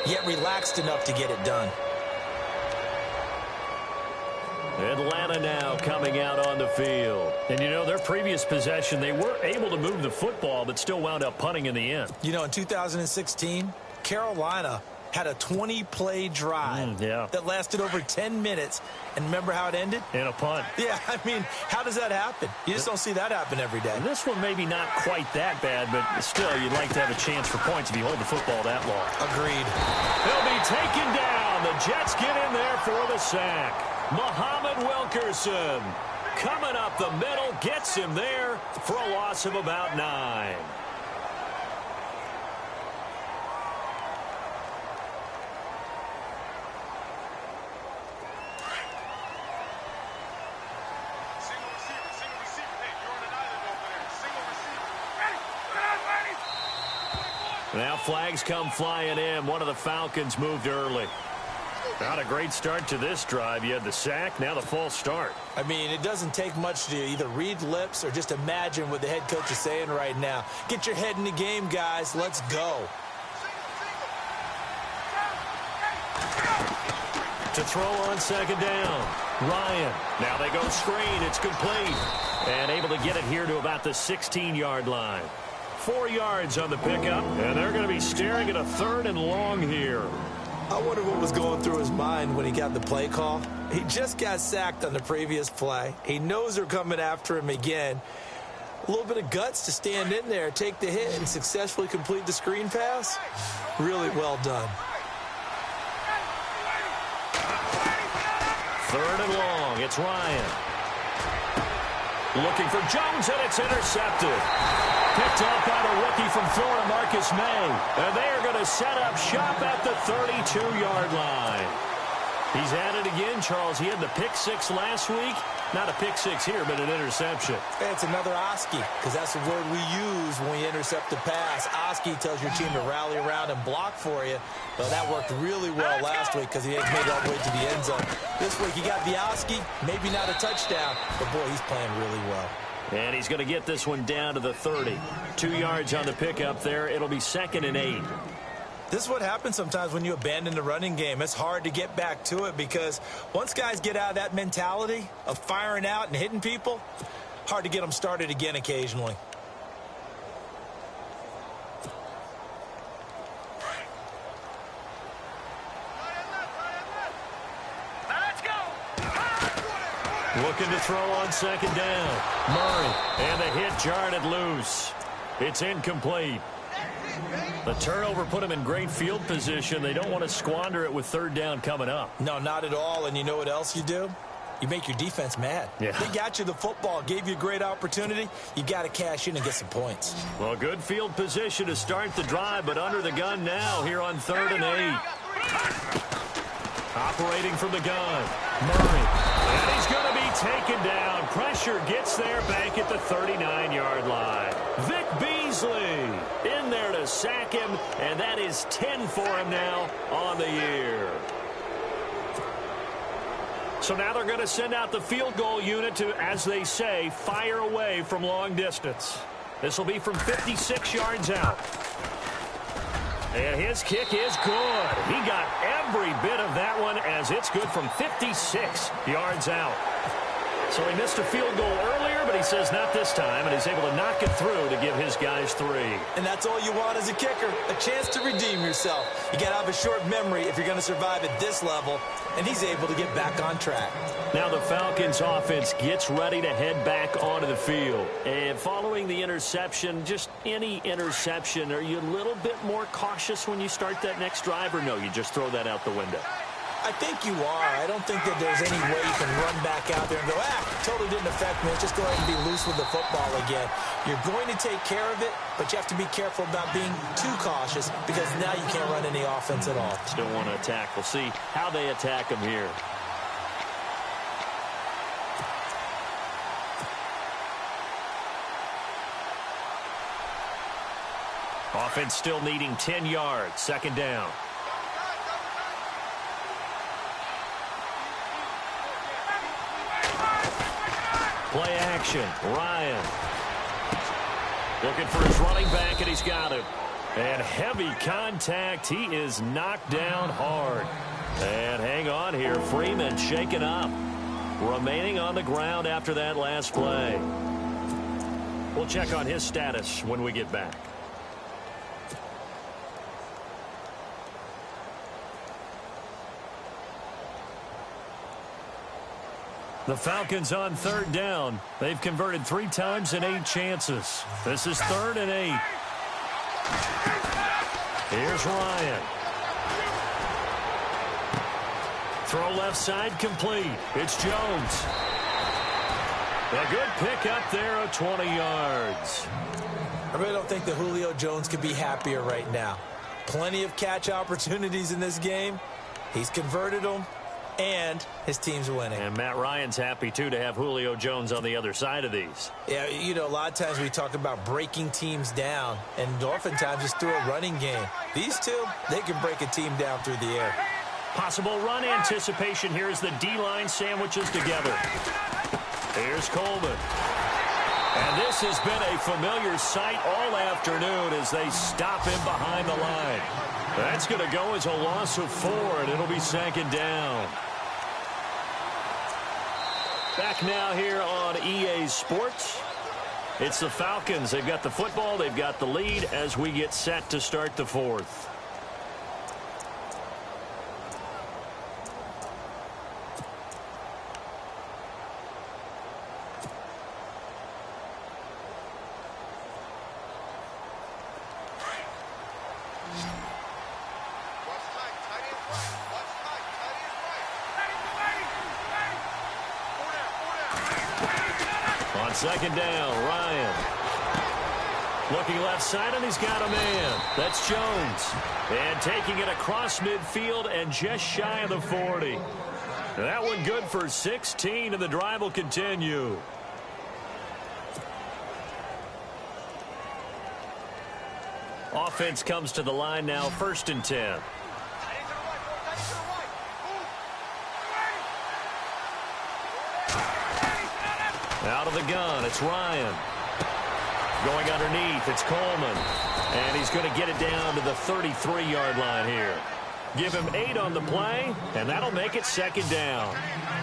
yet relaxed enough to get it done. Atlanta now coming out on the field. And, you know, their previous possession, they were able to move the football, but still wound up punting in the end. You know, in 2016, Carolina had a 20-play drive that lasted over 10 minutes. And remember how it ended? In a punt. Yeah, I mean, how does that happen? You just don't see that happen every day. And this one maybe not quite that bad, but still, you'd like to have a chance for points if you hold the football that long. Agreed. He'll be taken down. The Jets get in there for the sack. Muhammad Wilkerson coming up the middle, gets him there for a loss of about 9. Now flags come flying in. One of the Falcons moved early. Not a great start to this drive. You had the sack, now the false start. I mean, it doesn't take much to either read lips or just imagine what the head coach is saying right now. Get your head in the game, guys. Let's go. To throw on second down. Ryan. Now they go screen. It's complete. And able to get it here to about the 16-yard line. 4 yards on the pickup. And they're going to be staring at a 3rd and long here. I wonder what was going through his mind when he got the play call. He just got sacked on the previous play. He knows they're coming after him again. A little bit of guts to stand in there, take the hit, and successfully complete the screen pass. Really well done. 3rd and long. It's Ryan. Looking for Jones, and it's intercepted. Picked off by the rookie from Florida, Marcus May. And they are going to set up shop at the 32-yard line. He's had it again, Charles. He had the pick 6 last week. Not a pick 6 here, but an interception. Hey, it's another Oski, because that's the word we use when we intercept the pass. Oski tells your team to rally around and block for you. Well, that worked really well last week because he made it all the way to the end zone. This week he got the Oski, maybe not a touchdown, but boy, he's playing really well. And he's going to get this one down to the 30. 2 yards on the pickup there. It'll be 2nd and 8. This is what happens sometimes when you abandon the running game. It's hard to get back to it because once guys get out of that mentality of firing out and hitting people, hard to get them started again occasionally. Let's go. Looking to throw on second down. Murray. And the hit jarred it loose. It's incomplete. The turnover put them in great field position. They don't want to squander it with 3rd down coming up. No, not at all. And you know what else you do? You make your defense mad. Yeah. They got you the football, gave you a great opportunity. You got to cash in and get some points. Well, good field position to start the drive, but under the gun now here on 3rd and 8. Operating from the gun. Murray. And he's going to be taken down. Pressure gets there back at the 39-yard line. Vic Beasley in there to sack him, and that is 10 for him now on the year. So now they're going to send out the field goal unit to, as they say, fire away from long distance. This will be from 56 yards out. And his kick is good. He got every bit of that one as it's good from 56 yards out. So he missed a field goal earlier, but he says not this time, and he's able to knock it through to give his guys 3. And that's all you want as a kicker, a chance to redeem yourself. You got to have a short memory if you're going to survive at this level, and he's able to get back on track. Now the Falcons offense gets ready to head back onto the field. And following the interception, just any interception, are you a little bit more cautious when you start that next drive, or no, you just throw that out the window? I think you are. I don't think that there's any way you can run back out there and go, totally didn't affect me. Just go ahead and be loose with the football again. You're going to take care of it, but you have to be careful about being too cautious because now you can't run any offense at all. Still want to attack. We'll see how they attack him here. Offense still needing 10 yards. 2nd down. Play action. Ryan. Looking for his running back, and he's got him. And heavy contact. He is knocked down hard. And hang on here. Freeman shaken up. Remaining on the ground after that last play. We'll check on his status when we get back. The Falcons on 3rd down. They've converted 3 times in 8 chances. This is 3rd and 8. Here's Ryan. Throw left side complete. It's Jones. A good pickup there of 20 yards. I really don't think that Julio Jones could be happier right now. Plenty of catch opportunities in this game. He's converted them. And his team's winning. And Matt Ryan's happy, too, to have Julio Jones on the other side of these. Yeah, you know, a lot of times we talk about breaking teams down, and oftentimes it's through a running game. These two, they can break a team down through the air. Possible run anticipation here as the D-line sandwiches together. Here's Coleman. And this has been a familiar sight all afternoon as they stop him behind the line. That's going to go as a loss of 4, and it'll be 2nd down. Back now here on EA Sports. It's the Falcons. They've got the football. They've got the lead as we get set to start the 4th. On 2nd down, Ryan. Looking left side, and he's got a man. That's Jones. And taking it across midfield and just shy of the 40. That one good for 16, and the drive will continue. Offense comes to the line now, 1st and 10. Out of the gun, it's Ryan. Going underneath, it's Coleman. And he's going to get it down to the 33-yard line here. Give him 8 on the play, and that'll make it 2nd down.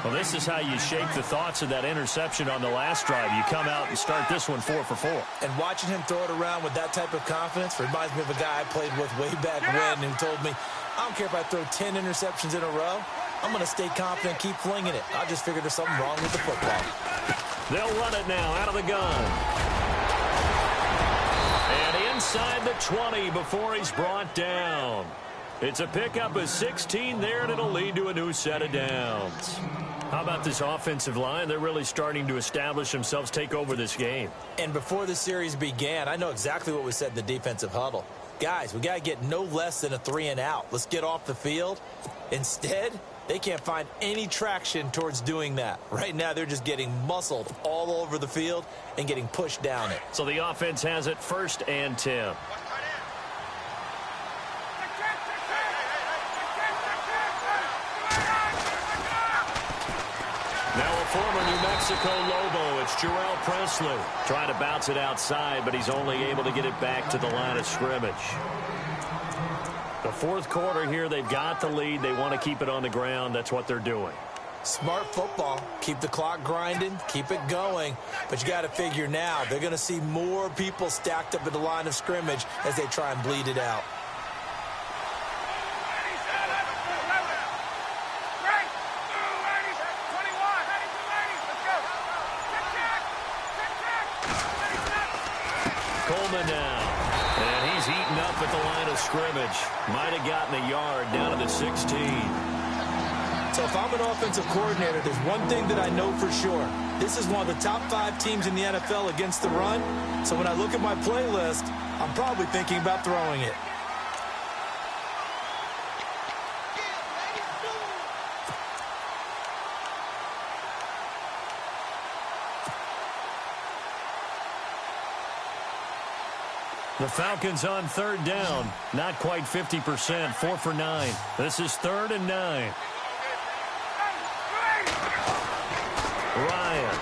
Well, this is how you shake the thoughts of that interception on the last drive. You come out and start this one 4 for 4. And watching him throw it around with that type of confidence reminds me of a guy I played with way back when who told me, I don't care if I throw 10 interceptions in a row. I'm going to stay confident, keep flinging it. I just figured there's something wrong with the football. They'll run it now out of the gun. And inside the 20 before he's brought down. It's a pickup of 16 there, and it'll lead to a new set of downs. How about this offensive line? They're really starting to establish themselves, take over this game. And before the series began, I know exactly what we said in the defensive huddle. Guys, we got to get no less than a 3 and out. Let's get off the field. Instead, they can't find any traction towards doing that. Right now, they're just getting muscled all over the field and getting pushed down it. So the offense has it 1st and 10. Now a former New Mexico Lobo, it's Jarrell Presley. Trying to bounce it outside, but he's only able to get it back to the line of scrimmage. The 4th quarter here, they've got the lead. They want to keep it on the ground. That's what they're doing. Smart football. Keep the clock grinding. Keep it going. But you got to figure now, they're going to see more people stacked up at the line of scrimmage as they try and bleed it out. Coleman now. And he's eaten up at the line of scrimmage. Might have gotten a yard down to the 16. So if I'm an offensive coordinator, there's one thing that I know for sure. This is one of the top 5 teams in the NFL against the run. So when I look at my playlist, I'm probably thinking about throwing it. The Falcons on 3rd down. Not quite 50%. 4 for 9. This is 3rd and 9. Ryan.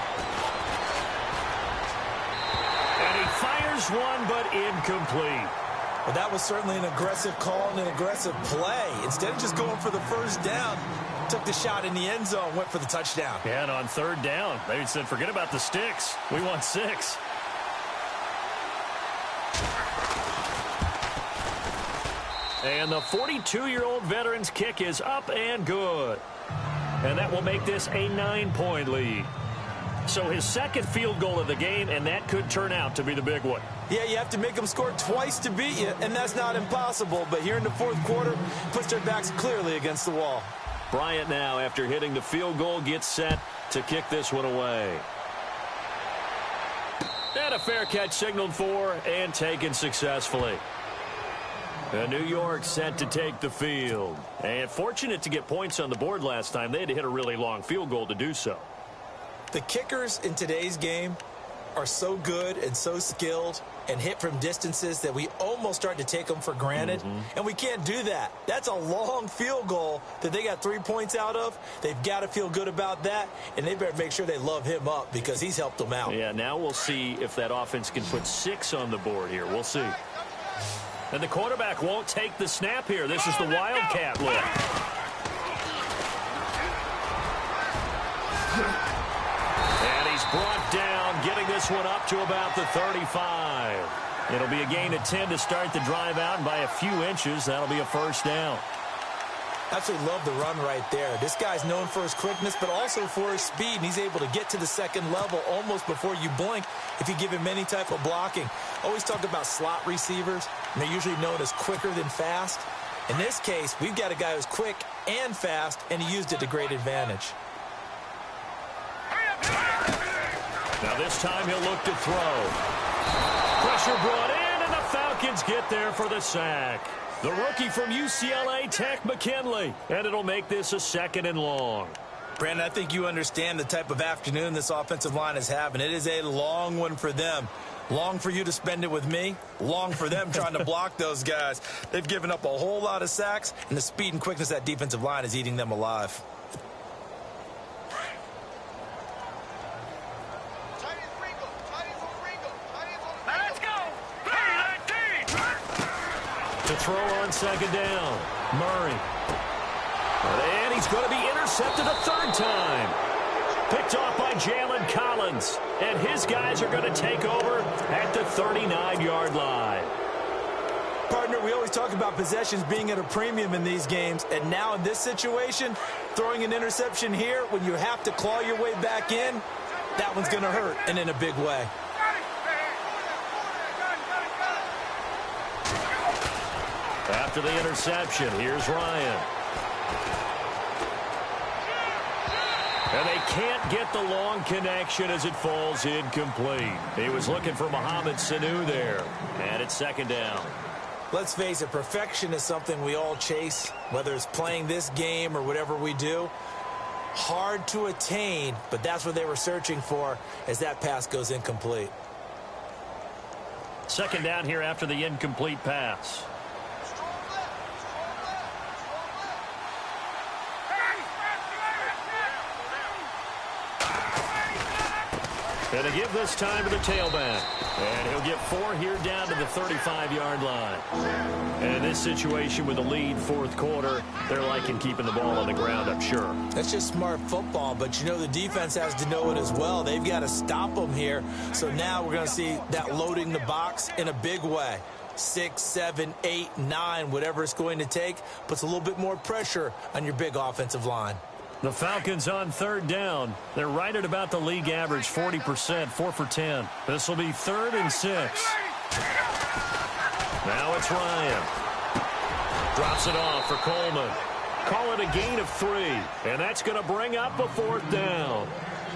And he fires one, but incomplete. Well, that was certainly an aggressive call and an aggressive play. Instead of just going for the 1st down, took the shot in the end zone, went for the touchdown. Yeah, and on 3rd down, they said, forget about the sticks. We want 6. And the 42-year-old veteran's kick is up and good. And that will make this a 9-point lead. So his 2nd field goal of the game, and that could turn out to be the big one. Yeah, you have to make them score twice to beat you, and that's not impossible. But here in the 4th quarter, puts their backs clearly against the wall. Bryant now, after hitting the field goal, gets set to kick this one away. And a fair catch signaled for and taken successfully. And New York set to take the field. And fortunate to get points on the board last time. They had to hit a really long field goal to do so. The kickers in today's game, are so good and so skilled and hit from distances that we almost start to take them for granted. And we can't do that. That's a long field goal that they got 3 points out of. They've got to feel good about that, and they better make sure they love him up because he's helped them out. Yeah, now we'll see if that offense can put 6 on the board here. We'll see. And the quarterback won't take the snap here. This is the Wildcat look. And he's brought down, getting this one up to about the 35. It'll be a gain of 10 to start the drive out, and by a few inches, that'll be a first down. Absolutely love the run right there. This guy's known for his quickness, but also for his speed, and he's able to get to the second level almost before you blink if you give him any type of blocking. Always talk about slot receivers, and they're usually known as quicker than fast. In this case, we've got a guy who's quick and fast, and he used it to great advantage. Now this time he'll look to throw. Pressure brought in, and the Falcons get there for the sack. The rookie from UCLA, Tech McKinley, and it'll make this a 2nd and long. Brandon, I think you understand the type of afternoon this offensive line is having. It is a long one for them. Long for you to spend it with me. Long for them trying to block those guys. They've given up a whole lot of sacks, and the speed and quickness of that defensive line is eating them alive. To throw on 2nd down, Murray. And he's going to be intercepted a 3rd time. Picked off by Jalen Collins. And his guys are going to take over at the 39-yard line. Partner, we always talk about possessions being at a premium in these games. And now in this situation, throwing an interception here when you have to claw your way back in, that one's going to hurt, and in a big way. After the interception, here's Ryan. And they can't get the long connection as it falls incomplete. He was looking for Mohamed Sanu there. And it's 2nd down. Let's face it, perfection is something we all chase, whether it's playing this game or whatever we do. Hard to attain, but that's what they were searching for as that pass goes incomplete. 2nd down here after the incomplete pass. And to give this time to the tailback. And he'll get 4 here down to the 35-yard line. And in this situation with a lead 4th quarter, they're liking keeping the ball on the ground, I'm sure. That's just smart football, but you know the defense has to know it as well. They've got to stop them here. So now we're going to see that loading the box in a big way. 6, 7, 8, 9, whatever it's going to take, puts a little bit more pressure on your big offensive line. The Falcons on 3rd down. They're right at about the league average, 40%, 4 for 10. This will be 3rd and 6. Now it's Ryan. Drops it off for Coleman. Call it a gain of 3, and that's going to bring up a 4th down.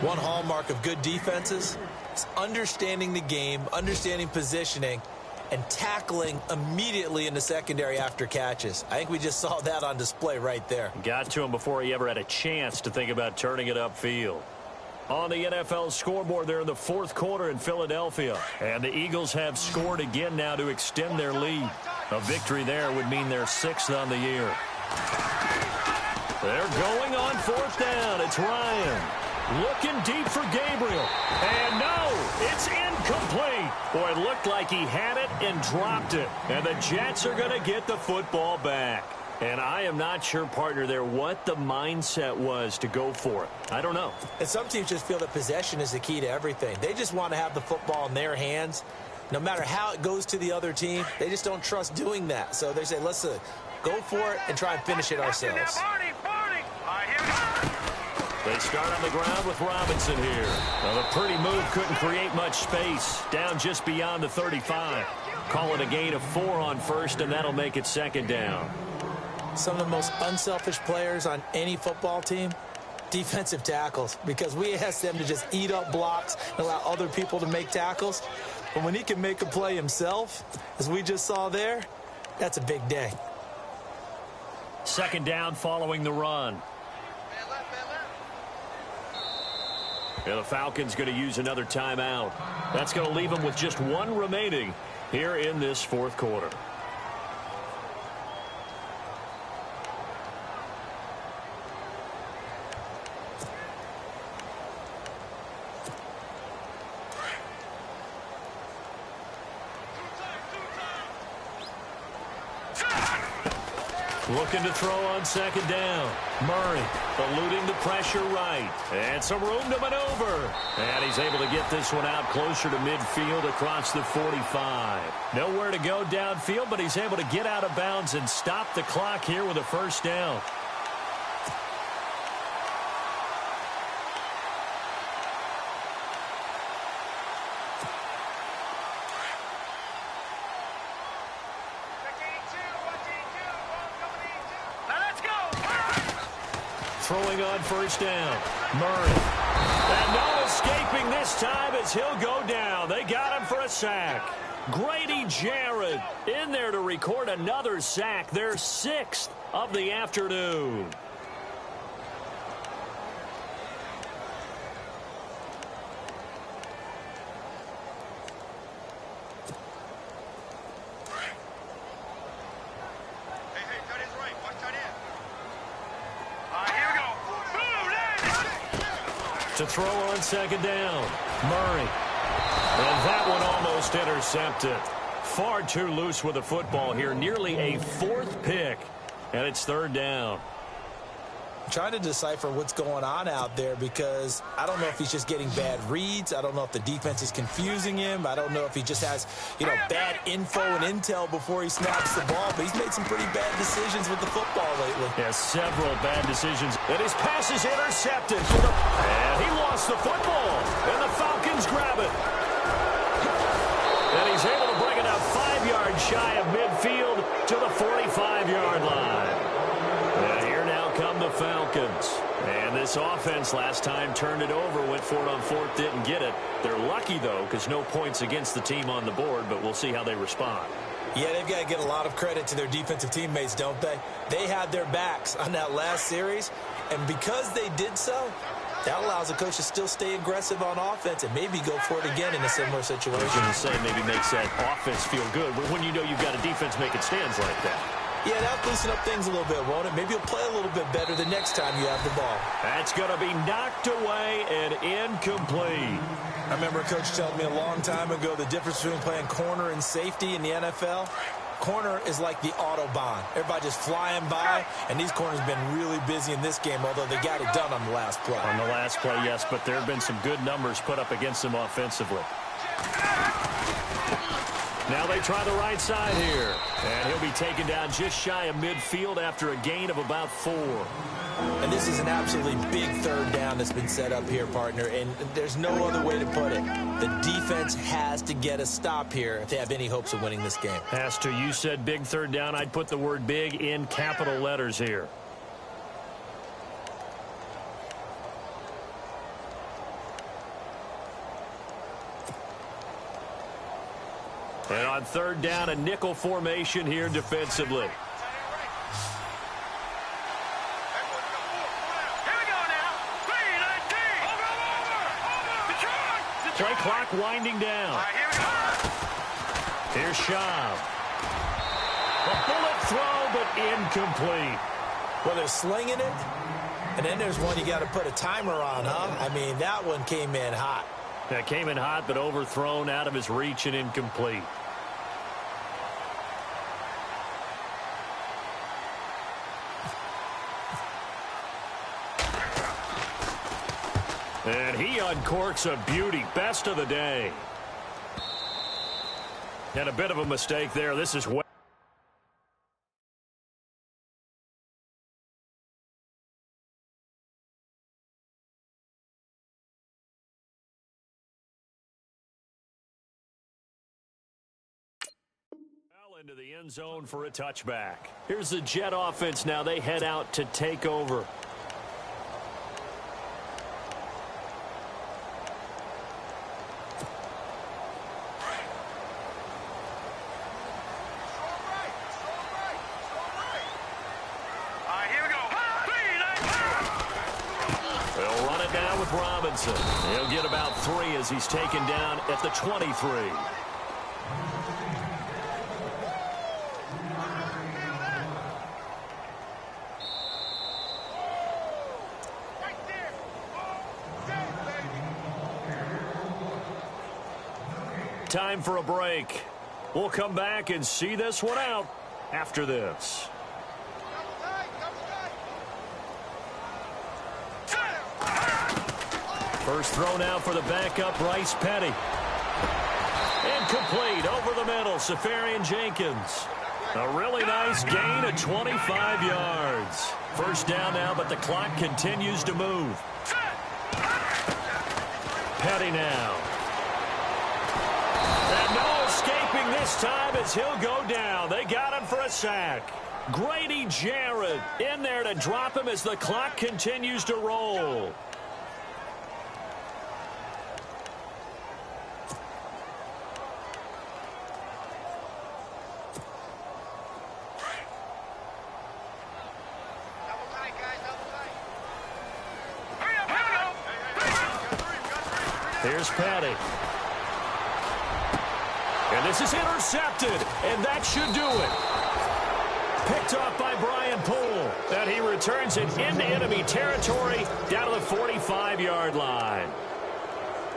One hallmark of good defenses is understanding the game, understanding positioning, and tackling immediately in the secondary after catches. I think we just saw that on display right there. Got to him before he ever had a chance to think about turning it upfield. On the NFL scoreboard, they're in the 4th quarter in Philadelphia. And the Eagles have scored again now to extend their lead. A victory there would mean they're 6th on the year. They're going on 4th down. It's Ryan. Looking deep for Gabriel. And no, it's incomplete. Boy, it looked like he had it and dropped it. And the Jets are going to get the football back. And I am not sure, partner, there what the mindset was to go for it. I don't know. And some teams just feel that possession is the key to everything. They just want to have the football in their hands. No matter how it goes to the other team, they just don't trust doing that. So they say, let's go for it and try and finish it ourselves. They start on the ground with Robinson here. Now, the pretty move couldn't create much space. Down just beyond the 35. Call it a gain of 4 on 1st, and that'll make it 2nd down. Some of the most unselfish players on any football team, defensive tackles, because we ask them to just eat up blocks and allow other people to make tackles. But when he can make a play himself, as we just saw there, that's a big day. 2nd down following the run. And the Falcons going to use another timeout. That's going to leave them with just one remaining here in this fourth quarter. Looking to throw on second down. Murray eluding the pressure right. And some room to maneuver. And he's able to get this one out closer to midfield across the 45. Nowhere to go downfield, but he's able to get out of bounds and stop the clock here with a first down. Throwing on first down. Murray. And no escaping this time as he'll go down. They got him for a sack. Grady Jarrett in there to record another sack. Their 6th of the afternoon. To throw on second down. Murray. And that one almost intercepted. Far too loose with the football here. Nearly a 4th pick. And it's third down. I'm trying to decipher what's going on out there because I don't know if he's just getting bad reads. I don't know if the defense is confusing him. I don't know if he just has, bad info and intel before he snaps the ball. But he's made some pretty bad decisions with the football lately. Yeah, several bad decisions. And his pass is intercepted. And he lost the football. And the Falcons grab it. And he's able to bring it out 5 yards shy of midfield to the 45-yard line. And here now come the Falcons. And this offense last time turned it over, went for it on 4th, didn't get it. They're lucky, though, because no points against the team on the board, but we'll see how they respond. Yeah, they've got to get a lot of credit to their defensive teammates, don't they? They had their backs on that last series, and because they did so, that allows the coach to still stay aggressive on offense and maybe go for it again in a similar situation. I was going to say maybe makes that offense feel good, but when you know you've got a defense making stands like that. Yeah, that'll loosen up things a little bit, won't it? Maybe you'll play a little bit better the next time you have the ball. That's going to be knocked away and incomplete. I remember a coach telling me a long time ago the difference between playing corner and safety in the NFL. Corner is like the Autobahn. Everybody just flying by, and these corners have been really busy in this game, although they got it done on the last play. On the last play, yes, but there have been some good numbers put up against them offensively. Now they try the right side here. And he'll be taken down just shy of midfield after a gain of about 4. And this is an absolutely big third down that's been set up here, partner, and there's no other way to put it. The defense has to get a stop here if they have any hopes of winning this game. Has to. You said big third down. I'd put the word big in capital letters here. And on third down, a nickel formation here defensively. Play clock winding down. Here's Schaub. A bullet throw, but incomplete. Well, they're slinging it, and then there's one you got to put a timer on, huh? I mean, that one came in hot. That came in hot, but overthrown, out of his reach, and incomplete. And he uncorks a beauty. Best of the day. And a bit of a mistake there. This is way. Into the end zone for a touchback. Here's the Jet offense now. They head out to take over. They'll run it it now with Robinson. He'll get about 3 as he's taken down at the 23. Time for a break. We'll come back and see this one out after this. First throw now for the backup, Bryce Petty. Incomplete over the middle, Safarian Jenkins. A really nice gain of 25 yards. First down now, but the clock continues to move. Petty now. And no escaping this time as he'll go down. They got him for a sack. Grady Jarrett in there to drop him as the clock continues to roll. Here's Petty. And this is intercepted, and that should do it. Picked off by Brian Poole. And he returns it into enemy territory down to the 45-yard line.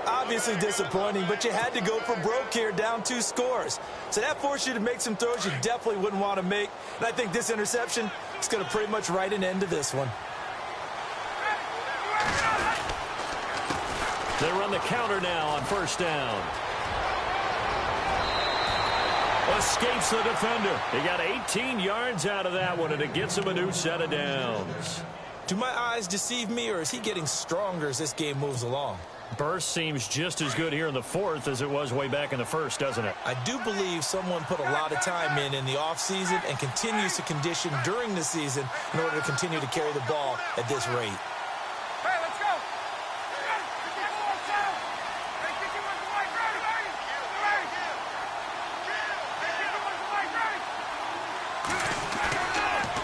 Obviously disappointing, but you had to go for broke here, down 2 scores. So that forced you to make some throws you definitely wouldn't want to make. And I think this interception is going to pretty much write an end to this one. They run the counter now on first down. Escapes the defender. He got 18 yards out of that one, and it gets him a new set of downs. Do my eyes deceive me, or is he getting stronger as this game moves along? Burst seems just as good here in the fourth as it was way back in the first, doesn't it? I do believe someone put a lot of time in the offseason and continues to condition during the season in order to continue to carry the ball at this rate. Hey, let's go.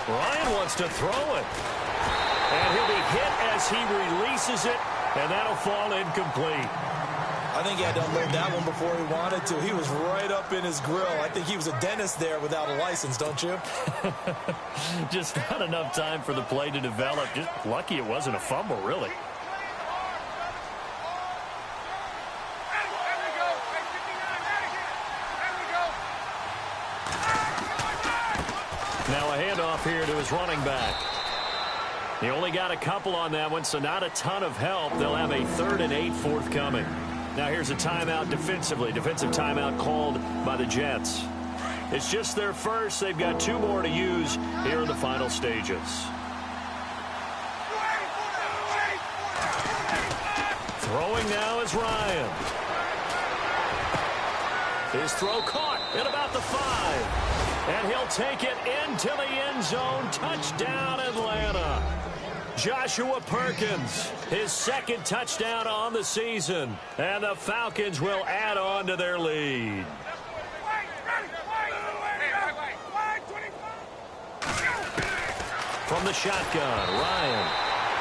Ryan wants to throw it. And he'll be hit as he releases it, and that'll fall incomplete. I think he had to unload that one before he wanted to. He was right up in his grill. I think he was a dentist there without a license, don't you? Just not enough time for the play to develop. Just lucky it wasn't a fumble, really. Now a handoff here to his running back. He only got a couple on that one, so not a ton of help. They'll have a 3rd and 8 forthcoming. Now here's a timeout defensively. Defensive timeout called by the Jets. It's just their first. They've got 2 more to use here in the final stages. Throwing now is Ryan. His throw caught at about the 5. And he'll take it into the end zone. Touchdown, Atlanta. Joshua Perkins, his 2nd touchdown on the season. And the Falcons will add on to their lead. From the shotgun, Ryan.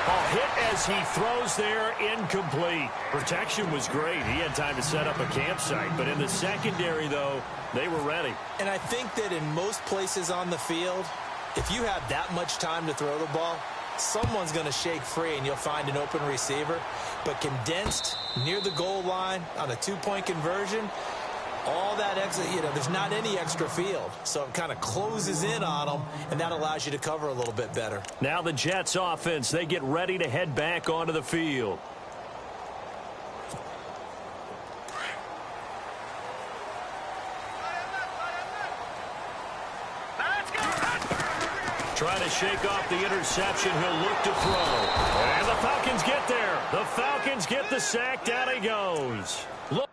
A hit as he throws there, incomplete. Protection was great. He had time to set up a campsite. But in the secondary, though, they were ready. And I think that in most places on the field, if you have that much time to throw the ball, someone's going to shake free and you'll find an open receiver. But condensed near the goal line on a 2-point conversion, all that extra, there's not any extra field. So it kind of closes in on them, and that allows you to cover a little bit better. Now the Jets offense, they get ready to head back onto the field. Trying to shake off the interception. He'll look to throw. And the Falcons get there. The Falcons get the sack. Down he goes. Look.